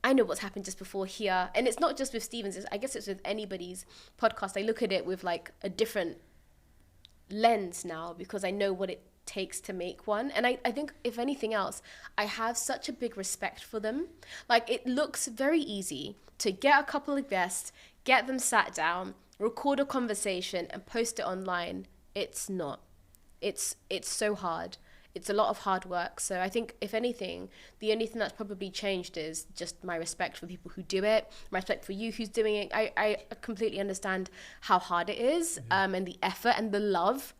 I know what's happened just before here. And it's not just with Steven's, I guess it's with anybody's podcast. I look at it with like a different lens now because I know what it takes to make one. And I think if anything else, I have such a big respect for them. Like, it looks very easy to get a couple of guests, get them sat down, record a conversation and post it online. It's not. It's so hard. It's a lot of hard work. So I think, if anything, the only thing that's probably changed is just my respect for people who do it, my respect for you who's doing it. I completely understand how hard it is, and the effort and the love,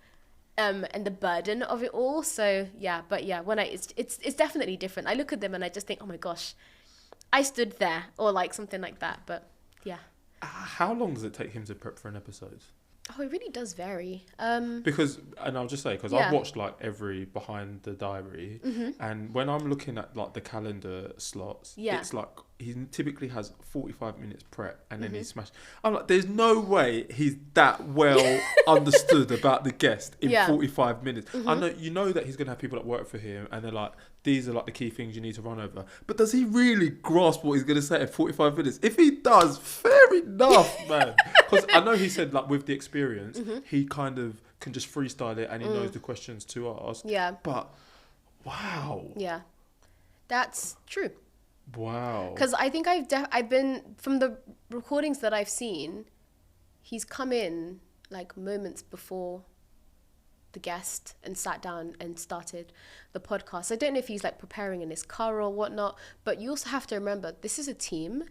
and the burden of it all. So yeah, but yeah, when it's definitely different. I look at them and I just think, oh my gosh, I stood there, or like something like that. But yeah. How long does it take him to prep for an episode? Oh, it really does vary. Because I'll just say, because I've watched like every Behind the Diary, and when I'm looking at like the calendar slots, it's like he typically has 45 minutes prep and then he's smashed. I'm like, there's no way he's that well understood about the guest in 45 minutes. I know, you know that he's going to have people that work for him and they're like, these are like the key things you need to run over. But does he really grasp what he's going to say in 45 minutes? If he does, fair enough, man. Because I know he said, like, with the experience, he kind of can just freestyle it and he knows the questions to ask. Yeah. But, wow. Yeah. That's true. Wow. Because I think I've been, from the recordings that I've seen, he's come in, like, moments before the guest and sat down and started the podcast. I don't know if he's like preparing in his car or whatnot, but you also have to remember, this is a team.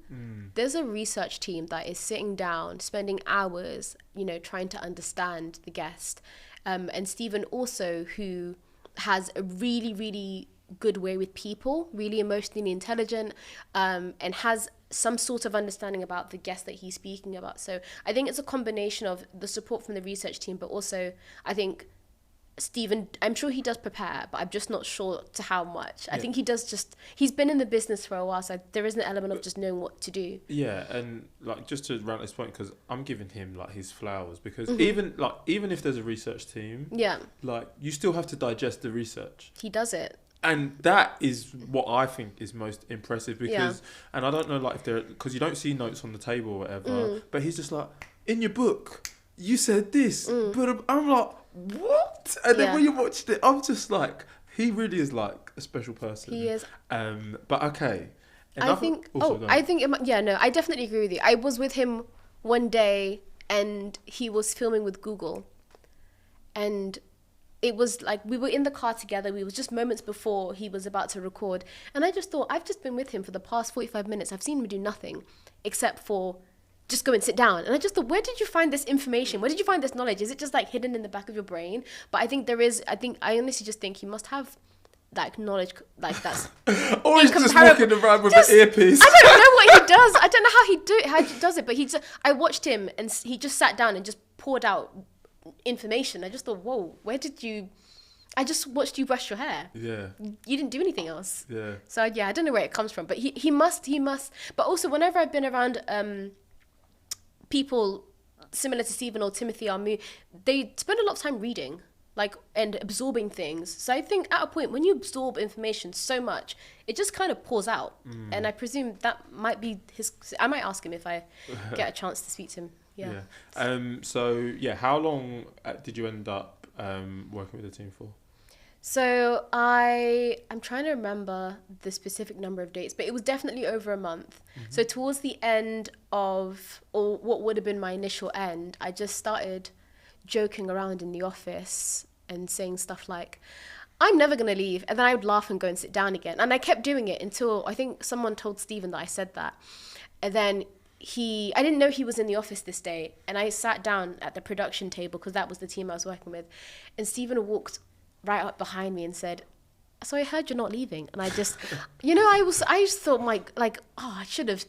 There's a research team that is sitting down, spending hours, trying to understand the guest. And Steven also, who has a really, really good way with people, really emotionally intelligent, and has some sort of understanding about the guest that he's speaking about. So I think it's a combination of the support from the research team, but also I think Steven, I'm sure he does prepare, but I'm just not sure to how much. I think he does he's been in the business for a while, so there is an element of just knowing what to do. Yeah, and like, just to round this point, because I'm giving him like his flowers, because even if there's a research team, like, you still have to digest the research. He does it. And that is what I think is most impressive, because, and I don't know, like, if because you don't see notes on the table or whatever, but he's just like, in your book, you said this, but I'm like, what? And then when you watched it, I'm just like, He really is like a special person. He is. But okay. I think. I definitely agree with you. I was with him one day, and he was filming with Google, and it was like we were in the car together. We was just moments before he was about to record, and I just thought, I've just been with him for the past 45 minutes. I've seen him do nothing except for just go and sit down. And I just thought, where did you find this information? Where did you find this knowledge? Is it just like hidden in the back of your brain? But I think I honestly just think you must have like knowledge, like that's or he's just walking around with an earpiece. I don't know what he does. I don't know how he does it, but I watched him and he just sat down and just poured out information. I just thought, whoa, I just watched you brush your hair. Yeah. You didn't do anything else. Yeah. So yeah, I don't know where it comes from, but he must. But also, whenever I've been around people similar to Steven or Timothy Amu, they spend a lot of time reading, like, and absorbing things. So I think at a point when you absorb information so much, it just kind of pours out. And I presume that might be I might ask him if I get a chance to speak to him. Yeah. How long did you end up working with the team for? So I'm trying to remember the specific number of dates, but it was definitely over a month. So towards the end of, or what would have been my initial end, I just started joking around in the office and saying stuff like, I'm never going to leave. And then I would laugh and go and sit down again. And I kept doing it until I think someone told Steven that I said that. And then I didn't know he was in the office this day. And I sat down at the production table because that was the team I was working with. And Steven walked right up behind me and said, so I heard you're not leaving. And I just, I just thought I should have,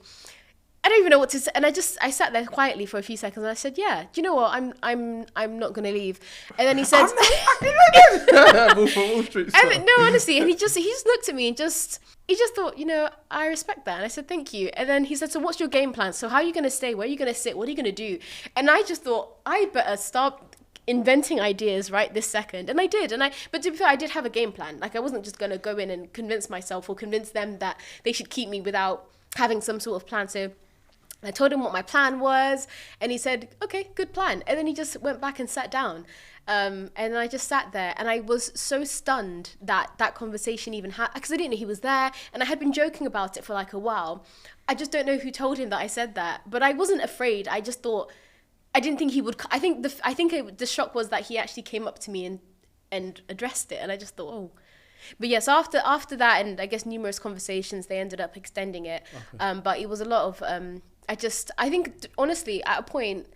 I don't even know what to say. And I sat there quietly for a few seconds and I said, yeah, do you know what? I'm not going to leave. And then he said, no, honestly. And he just looked at me and he just thought, I respect that. And I said, thank you. And then he said, so what's your game plan? So how are you going to stay? Where are you going to sit? What are you going to do? And I just thought, I better start inventing ideas right this second. And I did. But to be fair, I did have a game plan. Like, I wasn't just going to go in and convince myself or convince them that they should keep me without having some sort of plan. So I told him what my plan was, and he said, okay, good plan. And then he just went back and sat down. And I just sat there, and I was so stunned that conversation even happened, because I didn't know he was there, and I had been joking about it for like a while. I just don't know who told him that I said that, but I wasn't afraid. I just thought, I didn't think he would. I think the shock was that he actually came up to me and addressed it, and I just thought, oh. But yes, after that, and I guess numerous conversations, they ended up extending it. Okay. But it was a lot of. I think honestly, at a point,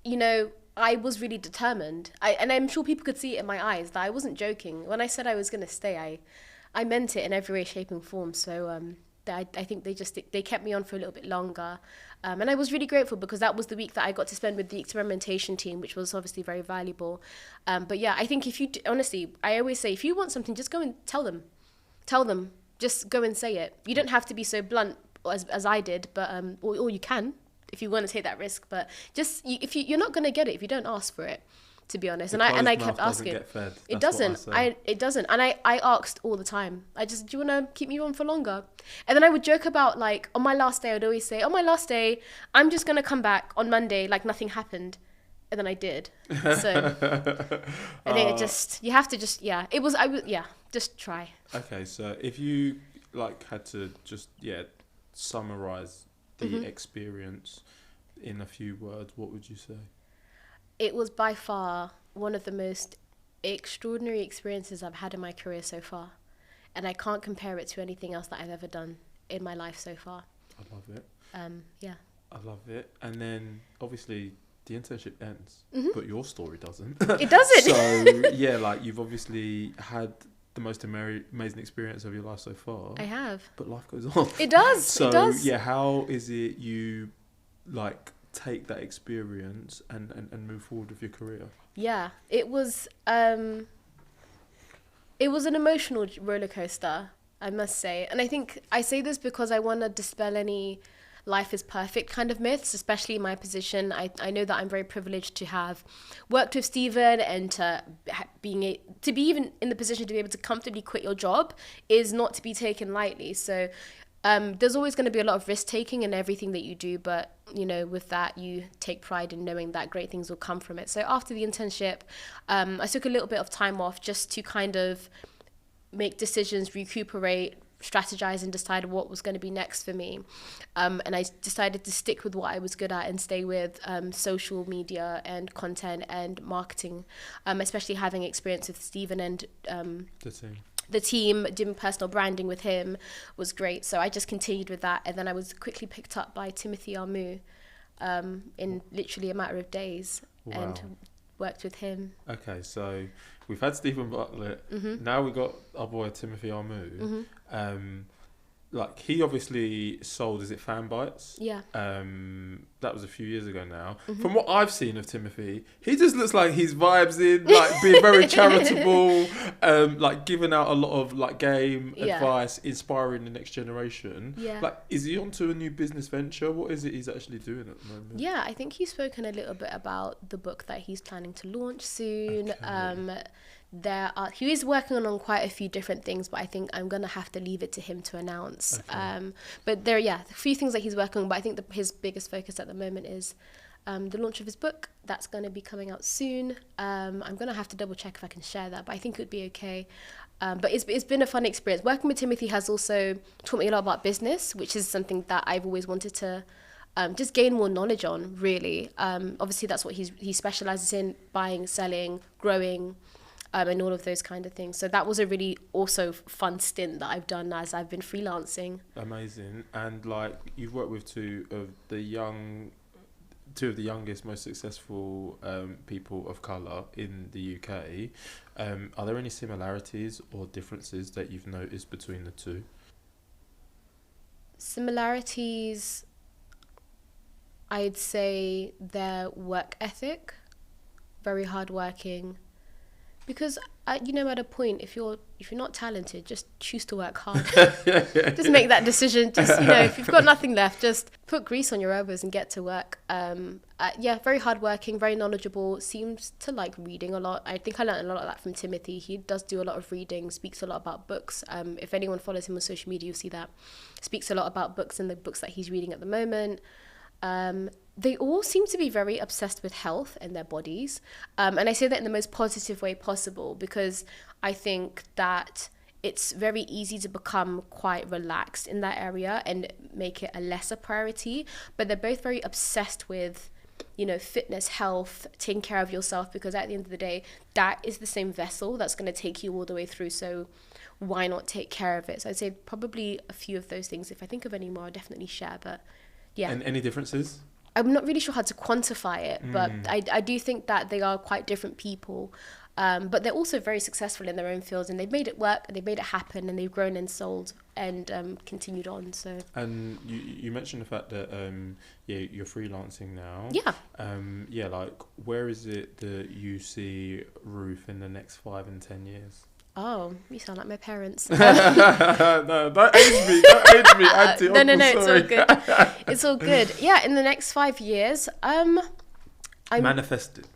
I was really determined. And I'm sure people could see it in my eyes that I wasn't joking when I said I was going to stay. I meant it in every way, shape, and form. So I think they kept me on for a little bit longer. And I was really grateful because that was the week that I got to spend with the experimentation team, which was obviously very valuable. But yeah, I think honestly, I always say, if you want something, just go and tell them. Just go and say it. You don't have to be so blunt as I did, but or you can if you want to take that risk. But just if you're not going to get it if you don't ask for it. To be honest, and I kept asking. It doesn't. It doesn't. And I asked all the time. Do you want to keep me on for longer? And then I would joke about, like, on my last day, I would always say, on my last day, I'm just gonna come back on Monday like nothing happened, and then I did. So I think you have to just just try. Okay, so if you had to just summarize the experience in a few words, what would you say? It was by far one of the most extraordinary experiences I've had in my career so far. And I can't compare it to anything else that I've ever done in my life so far. I love it. Yeah. I love it. And then, obviously, the internship ends, but your story doesn't. It doesn't. So, you've obviously had the most amazing experience of your life so far. I have. But life goes on. It does. So, it does. how is it you, take that experience and move forward with your career? Yeah, it was an emotional roller coaster, I must say. And I think I say this because I want to dispel any life is perfect kind of myths, especially in my position. I know that I'm very privileged to have worked with Steven, and to be even in the position to be able to comfortably quit your job is not to be taken lightly. So There's always going to be a lot of risk taking in everything that you do, but with that you take pride in knowing that great things will come from it. So after the internship, I took a little bit of time off just to kind of make decisions, recuperate, strategize, and decide what was going to be next for me. And I decided to stick with what I was good at and stay with social media and content and marketing, especially having experience with Steven and the team. Doing personal branding with him was great. So I just continued with that. And then I was quickly picked up by Timothy Amu in literally a matter of days. Wow. And worked with him. Okay, so we've had Steven Bartlett. Now we got our boy Timothy Amu. Like, he obviously sold, is it Fan Bites? Yeah. That was a few years ago now. From what I've seen of Timothy, he just looks like he's vibes in, like being very charitable, like giving out a lot of like game advice, inspiring the next generation. Yeah. Like, is he onto a new business venture? What is it he's actually doing at the moment? Yeah, I think he's spoken a little bit about the book that he's planning to launch soon. Okay. He is working on quite a few different things, but I think I'm gonna have to leave it to him to announce. Okay. But there, a few things that he's working on. But I think his biggest focus at the moment is the launch of his book. That's gonna be coming out soon. I'm gonna have to double check if I can share that, but I think it would be okay. But it's been a fun experience. Working with Timothy has also taught me a lot about business, which is something that I've always wanted to just gain more knowledge on. Really, obviously that's what he specializes in: buying, selling, growing. And all of those kind of things. So that was a really also fun stint that I've done as I've been freelancing. Amazing. And like, you've worked with two of the youngest, most successful people of colour in the UK. Are there any similarities or differences that you've noticed between the two? Similarities, I'd say their work ethic, very hardworking. Because at a point, if you're not talented, just choose to work hard. Just make that decision. Just if you've got nothing left, just put grease on your elbows and get to work. Very hardworking, very knowledgeable. Seems to like reading a lot. I think I learned a lot of that from Timothy. He does do a lot of reading. Speaks a lot about books. If anyone follows him on social media, you'll see that. Speaks a lot about books and the books that he's reading at the moment. They all seem to be very obsessed with health and their bodies. And I say that in the most positive way possible, because I think that it's very easy to become quite relaxed in that area and make it a lesser priority. But they're both very obsessed with, fitness, health, taking care of yourself, because at the end of the day, that is the same vessel that's going to take you all the way through. So why not take care of it? So I'd say probably a few of those things. If I think of any more, I'll definitely share. But yeah. And any differences? I'm not really sure how to quantify it, but I do think that they are quite different people. But they're also very successful in their own fields, and they've made it work, they've made it happen, and they've grown and sold and continued on. So. And you mentioned the fact that you're freelancing now. Yeah. Like, where is it that you see Ruth in the next 5 and 10 years? Oh, you sound like my parents. No, don't age me. Don't age me, Auntie. No, it's all good. It's all good. Yeah, in the next 5 years, I'm manifested.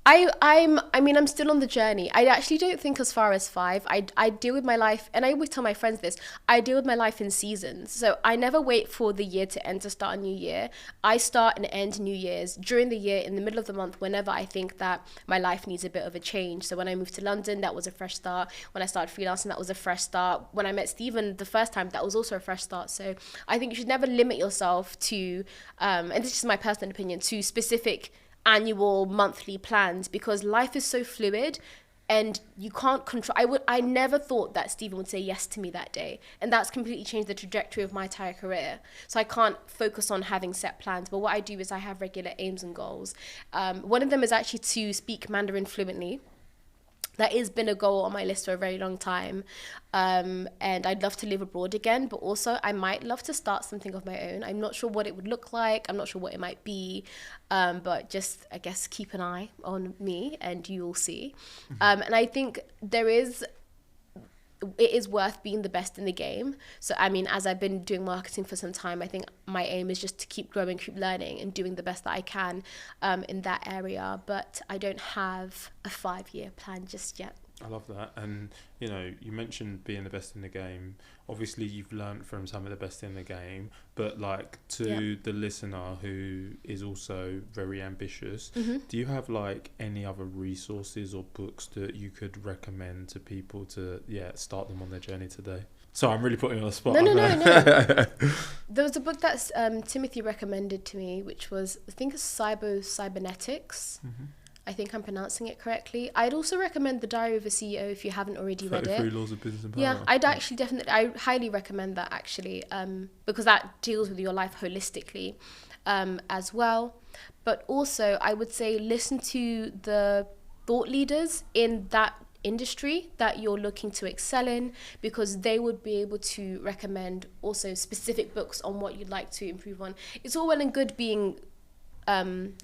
I'm still on the journey. I actually don't think as far as 5. I deal with my life, and I always tell my friends this, I deal with my life in seasons. So I never wait for the year to end to start a new year. I start and end New Year's during the year, in the middle of the month, whenever I think that my life needs a bit of a change. So when I moved to London, that was a fresh start. When I started freelancing, that was a fresh start. When I met Steven the first time, that was also a fresh start. So I think you should never limit yourself to, and this is my personal opinion, to specific annual, monthly plans, because life is so fluid and you can't control. I never thought that Steven would say yes to me that day, and that's completely changed the trajectory of my entire career. So I can't focus on having set plans, but what I do is I have regular aims and goals. One of them is actually to speak Mandarin fluently. That has been a goal on my list for a very long time. And I'd love to live abroad again, but also I might love to start something of my own. I'm not sure what it would look like. I'm not sure what it might be. But just, I guess, keep an eye on me and you will see. And I think it is worth being the best in the game. So, as I've been doing marketing for some time, I think my aim is just to keep growing, keep learning, and doing the best that I can in that area. But I don't have a 5-year plan just yet. I love that. And, you know, you mentioned being the best in the game. Obviously, you've learned from some of the best in the game. But, like, to the listener who is also very ambitious, do you have, like, any other resources or books that you could recommend to people to, start them on their journey today? Sorry, I'm really putting you on the spot. No. There was a book that Timothy recommended to me, which was, I think it's Cybernetics. I think I'm pronouncing it correctly. I'd also recommend The Diary of a CEO if you haven't already read it. 33 Laws of Business and Power. Yeah, I highly recommend that actually, because that deals with your life holistically as well. But also, I would say listen to the thought leaders in that industry that you're looking to excel in, because they would be able to recommend also specific books on what you'd like to improve on. It's all well and good being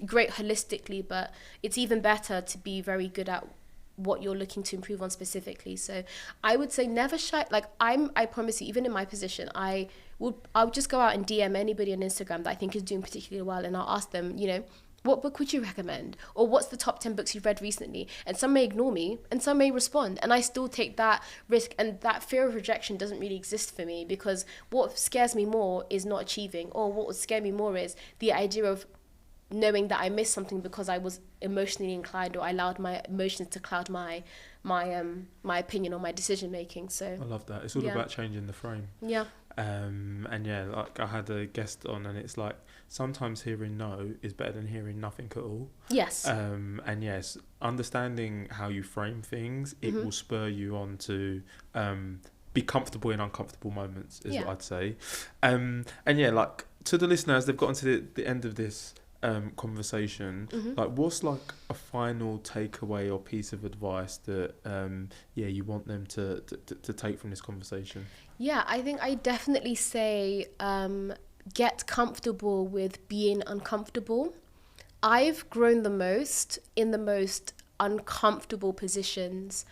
great holistically, but it's even better to be very good at what you're looking to improve on specifically. So I would say never shy. Like I promise you, even in my position, I would just go out and DM anybody on Instagram that I think is doing particularly well, and I'll ask them, you know, what book would you recommend? Or what's the top 10 books you've read recently? And some may ignore me and some may respond. And I still take that risk, and that fear of rejection doesn't really exist for me, because what scares me more is not achieving, or what would scare me more is the idea of knowing that I missed something because I was emotionally inclined, or I allowed my emotions to cloud my opinion or my decision making. So I love that. It's all about changing the frame. Yeah. And like I had a guest on, and it's like sometimes hearing no is better than hearing nothing at all. Yes. And yes, understanding how you frame things, it will spur you on to be comfortable in uncomfortable moments, is what I'd say. And like to the listeners, they've gotten to the end of this conversation. Like, what's like a final takeaway or piece of advice that you want them to take from this conversation? Yeah, I think I definitely say get comfortable with being uncomfortable. I've grown the most in the most uncomfortable positions,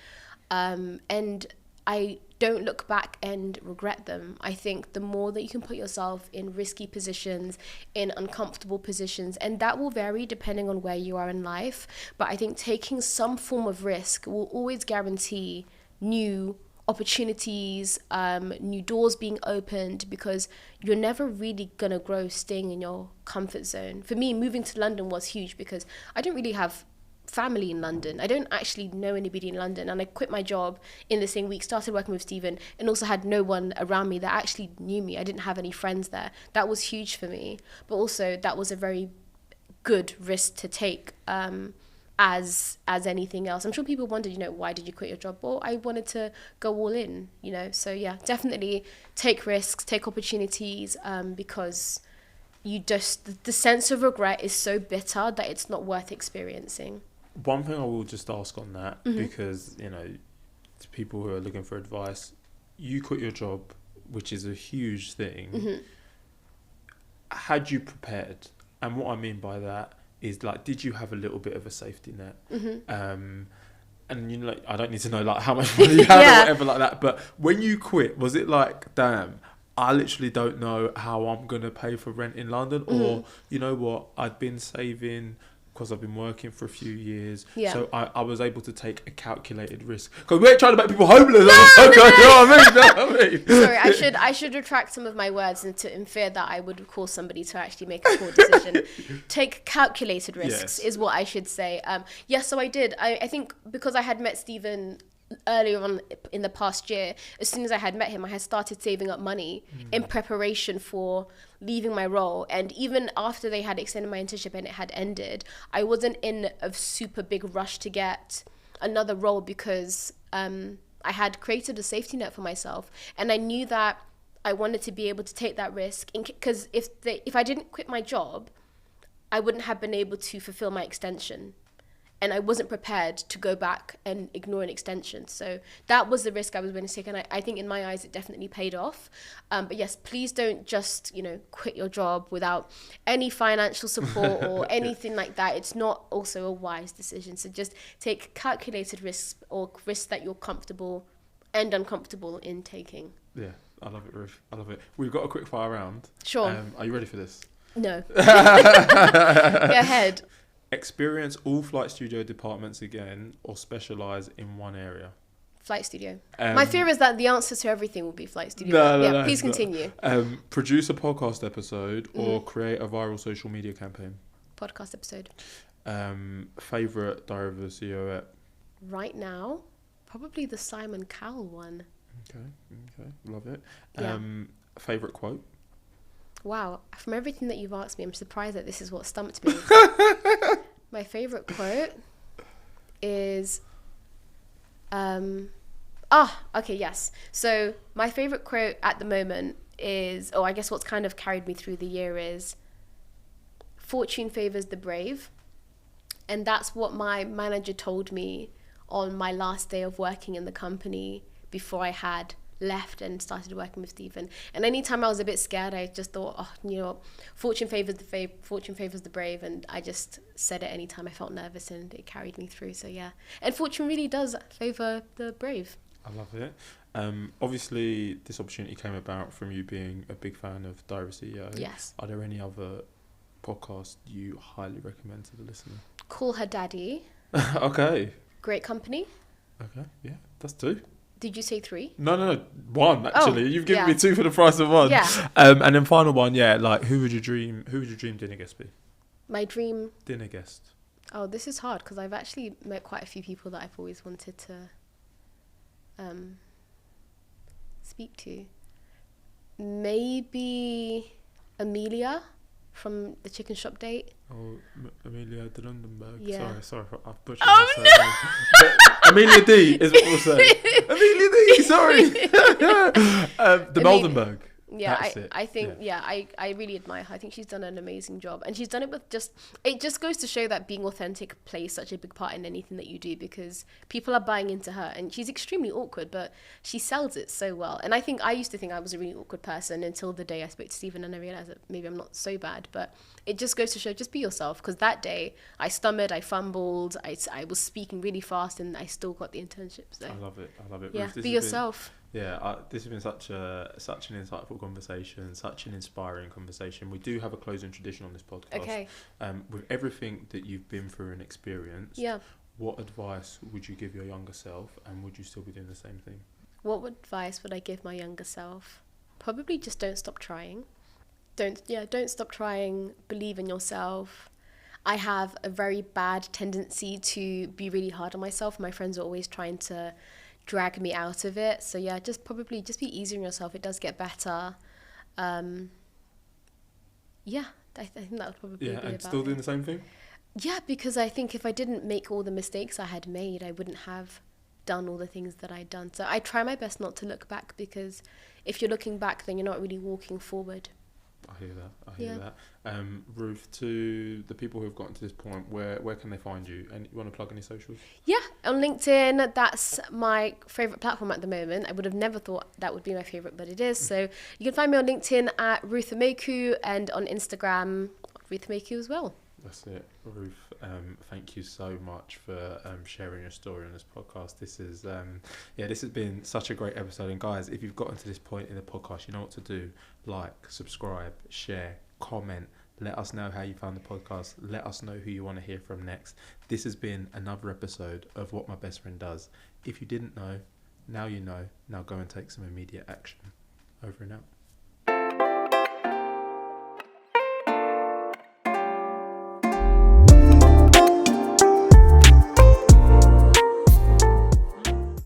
and I don't look back and regret them. I think the more that you can put yourself in risky positions, in uncomfortable positions, and that will vary depending on where you are in life, but I think taking some form of risk will always guarantee new opportunities, new doors being opened, because you're never really gonna grow staying in your comfort zone. For me, moving to London was huge because I don't really have family in London. I don't actually know anybody in London, and I quit my job in the same week, started working with Steven, and also had no one around me that actually knew me. I didn't have any friends there. That was huge for me, but also that was a very good risk to take, as anything else. I'm sure people wondered, you know, why did you quit your job? Well, I wanted to go all in, you know. So yeah, definitely take risks, take opportunities, because you just, the sense of regret is so bitter that it's not worth experiencing. One thing I will just ask on that, because, you know, to people who are looking for advice, you quit your job, which is a huge thing. Had you prepared? And what I mean by that is, like, did you have a little bit of a safety net? And, you know, like, I don't need to know, like, how much money you had or whatever like that, but when you quit, was it like, damn, I literally don't know how I'm going to pay for rent in London, or, you know what, I'd been saving because I've been working for a few years, so I was able to take a calculated risk. Because we ain't trying to make people homeless. You know what I mean? Sorry, I should retract some of my words in fear that I would cause somebody to actually make a poor decision. Take calculated risks is what I should say. So I did. I think because I had met Steven earlier on in the past year, as soon as I had met him, I had started saving up money in preparation for leaving my role. And even after they had extended my internship and it had ended, I wasn't in a super big rush to get another role, because I had created a safety net for myself, and I knew that I wanted to be able to take that risk, because if I didn't quit my job, I wouldn't have been able to fulfill my extension. And I wasn't prepared to go back and ignore an extension. So that was the risk I was willing to take. And I think in my eyes, it definitely paid off. But yes, please don't just, you know, quit your job without any financial support or anything like that. It's not also a wise decision. So just take calculated risks, or risks that you're comfortable and uncomfortable in taking. Yeah, I love it, Ruth. I love it. We've got a quick fire round. Sure. Are you ready for this? No. Go ahead. Experience all flight studio departments again, or specialise in one area? Flight studio. My fear is that the answer to everything will be flight studio. No, please continue. Produce a podcast episode or create a viral social media campaign? Podcast episode. Favourite Diary of a CEO app? Right now, probably the Simon Cowell one. Okay, love it. Yeah. Favourite quote? Wow, from everything that you've asked me, I'm surprised that this is what stumped me. My favourite quote is... okay, yes. So my favourite quote at the moment is, I guess what's kind of carried me through the year is, fortune favours the brave. And that's what my manager told me on my last day of working in the company before I had left and started working with Steven. And anytime I was a bit scared, I just thought, fortune favours the brave. And I just said it anytime I felt nervous, and it carried me through. So yeah, and fortune really does favour the brave. I love it. Obviously, this opportunity came about from you being a big fan of Diary CEO. Yes. Are there any other podcasts you highly recommend to the listener? Call Her Daddy. Okay. Great Company. Okay, yeah, that's 2. Did you say 3? No, 1 actually. You've given yeah. me 2 for the price of 1. Yeah. And then final one, like who would your dream dinner guest be? My dream Dinner guest. Oh, this is hard because I've actually met quite a few people that I've always wanted to speak to. Maybe Amelia from the Chicken Shop Date. Oh, Amelia de Lundenberg. Yeah. Sorry, I've butchered that. No! Amelia D is what we'll say. Amelia D, sorry. The Moldenberg. Yeah, I think I really admire her. I think she's done an amazing job, and she's done it with it just goes to show that being authentic plays such a big part in anything that you do, because people are buying into her, and she's extremely awkward, but she sells it so well. And I used to think I was a really awkward person until the day I spoke to Steven, and I realized that maybe I'm not so bad, but it just goes to show, just be yourself, because that day I stumbled, I fumbled, I was speaking really fast, and I still got the internship. So. I love it. Yeah, Ruth, be yourself. This has been such an insightful conversation, such an inspiring conversation. We do have a closing tradition on this podcast. Okay. With everything that you've been through and experienced, what advice would you give your younger self, and would you still be doing the same thing? What advice would I give my younger self? Probably just don't stop trying. Don't stop trying. Believe in yourself. I have a very bad tendency to be really hard on myself. My friends are always trying to drag me out of it. So yeah, just be easy on yourself. It does get better. I think that would probably be about it. And still doing the same thing? Yeah, because I think if I didn't make all the mistakes I had made, I wouldn't have done all the things that I'd done. So I try my best not to look back, because if you're looking back, then you're not really walking forward. I hear that. Ruth, to the people who have gotten to this point, where can they find you? And you want to plug any socials? Yeah, on LinkedIn. That's my favourite platform at the moment. I would have never thought that would be my favourite, but it is. So you can find me on LinkedIn at Ruth Ameku, and on Instagram, Ruth Ameku as well. That's it. Ruth, thank you so much for sharing your story on this podcast. This is this has been such a great episode. And guys, if you've gotten to this point in the podcast, you know what to do. Like, subscribe, share, comment. Let us know how you found the podcast. Let us know who you want to hear from next. This has been another episode of What My Best Friend Does. If you didn't know, now you know. Now go and take some immediate action. Over and out.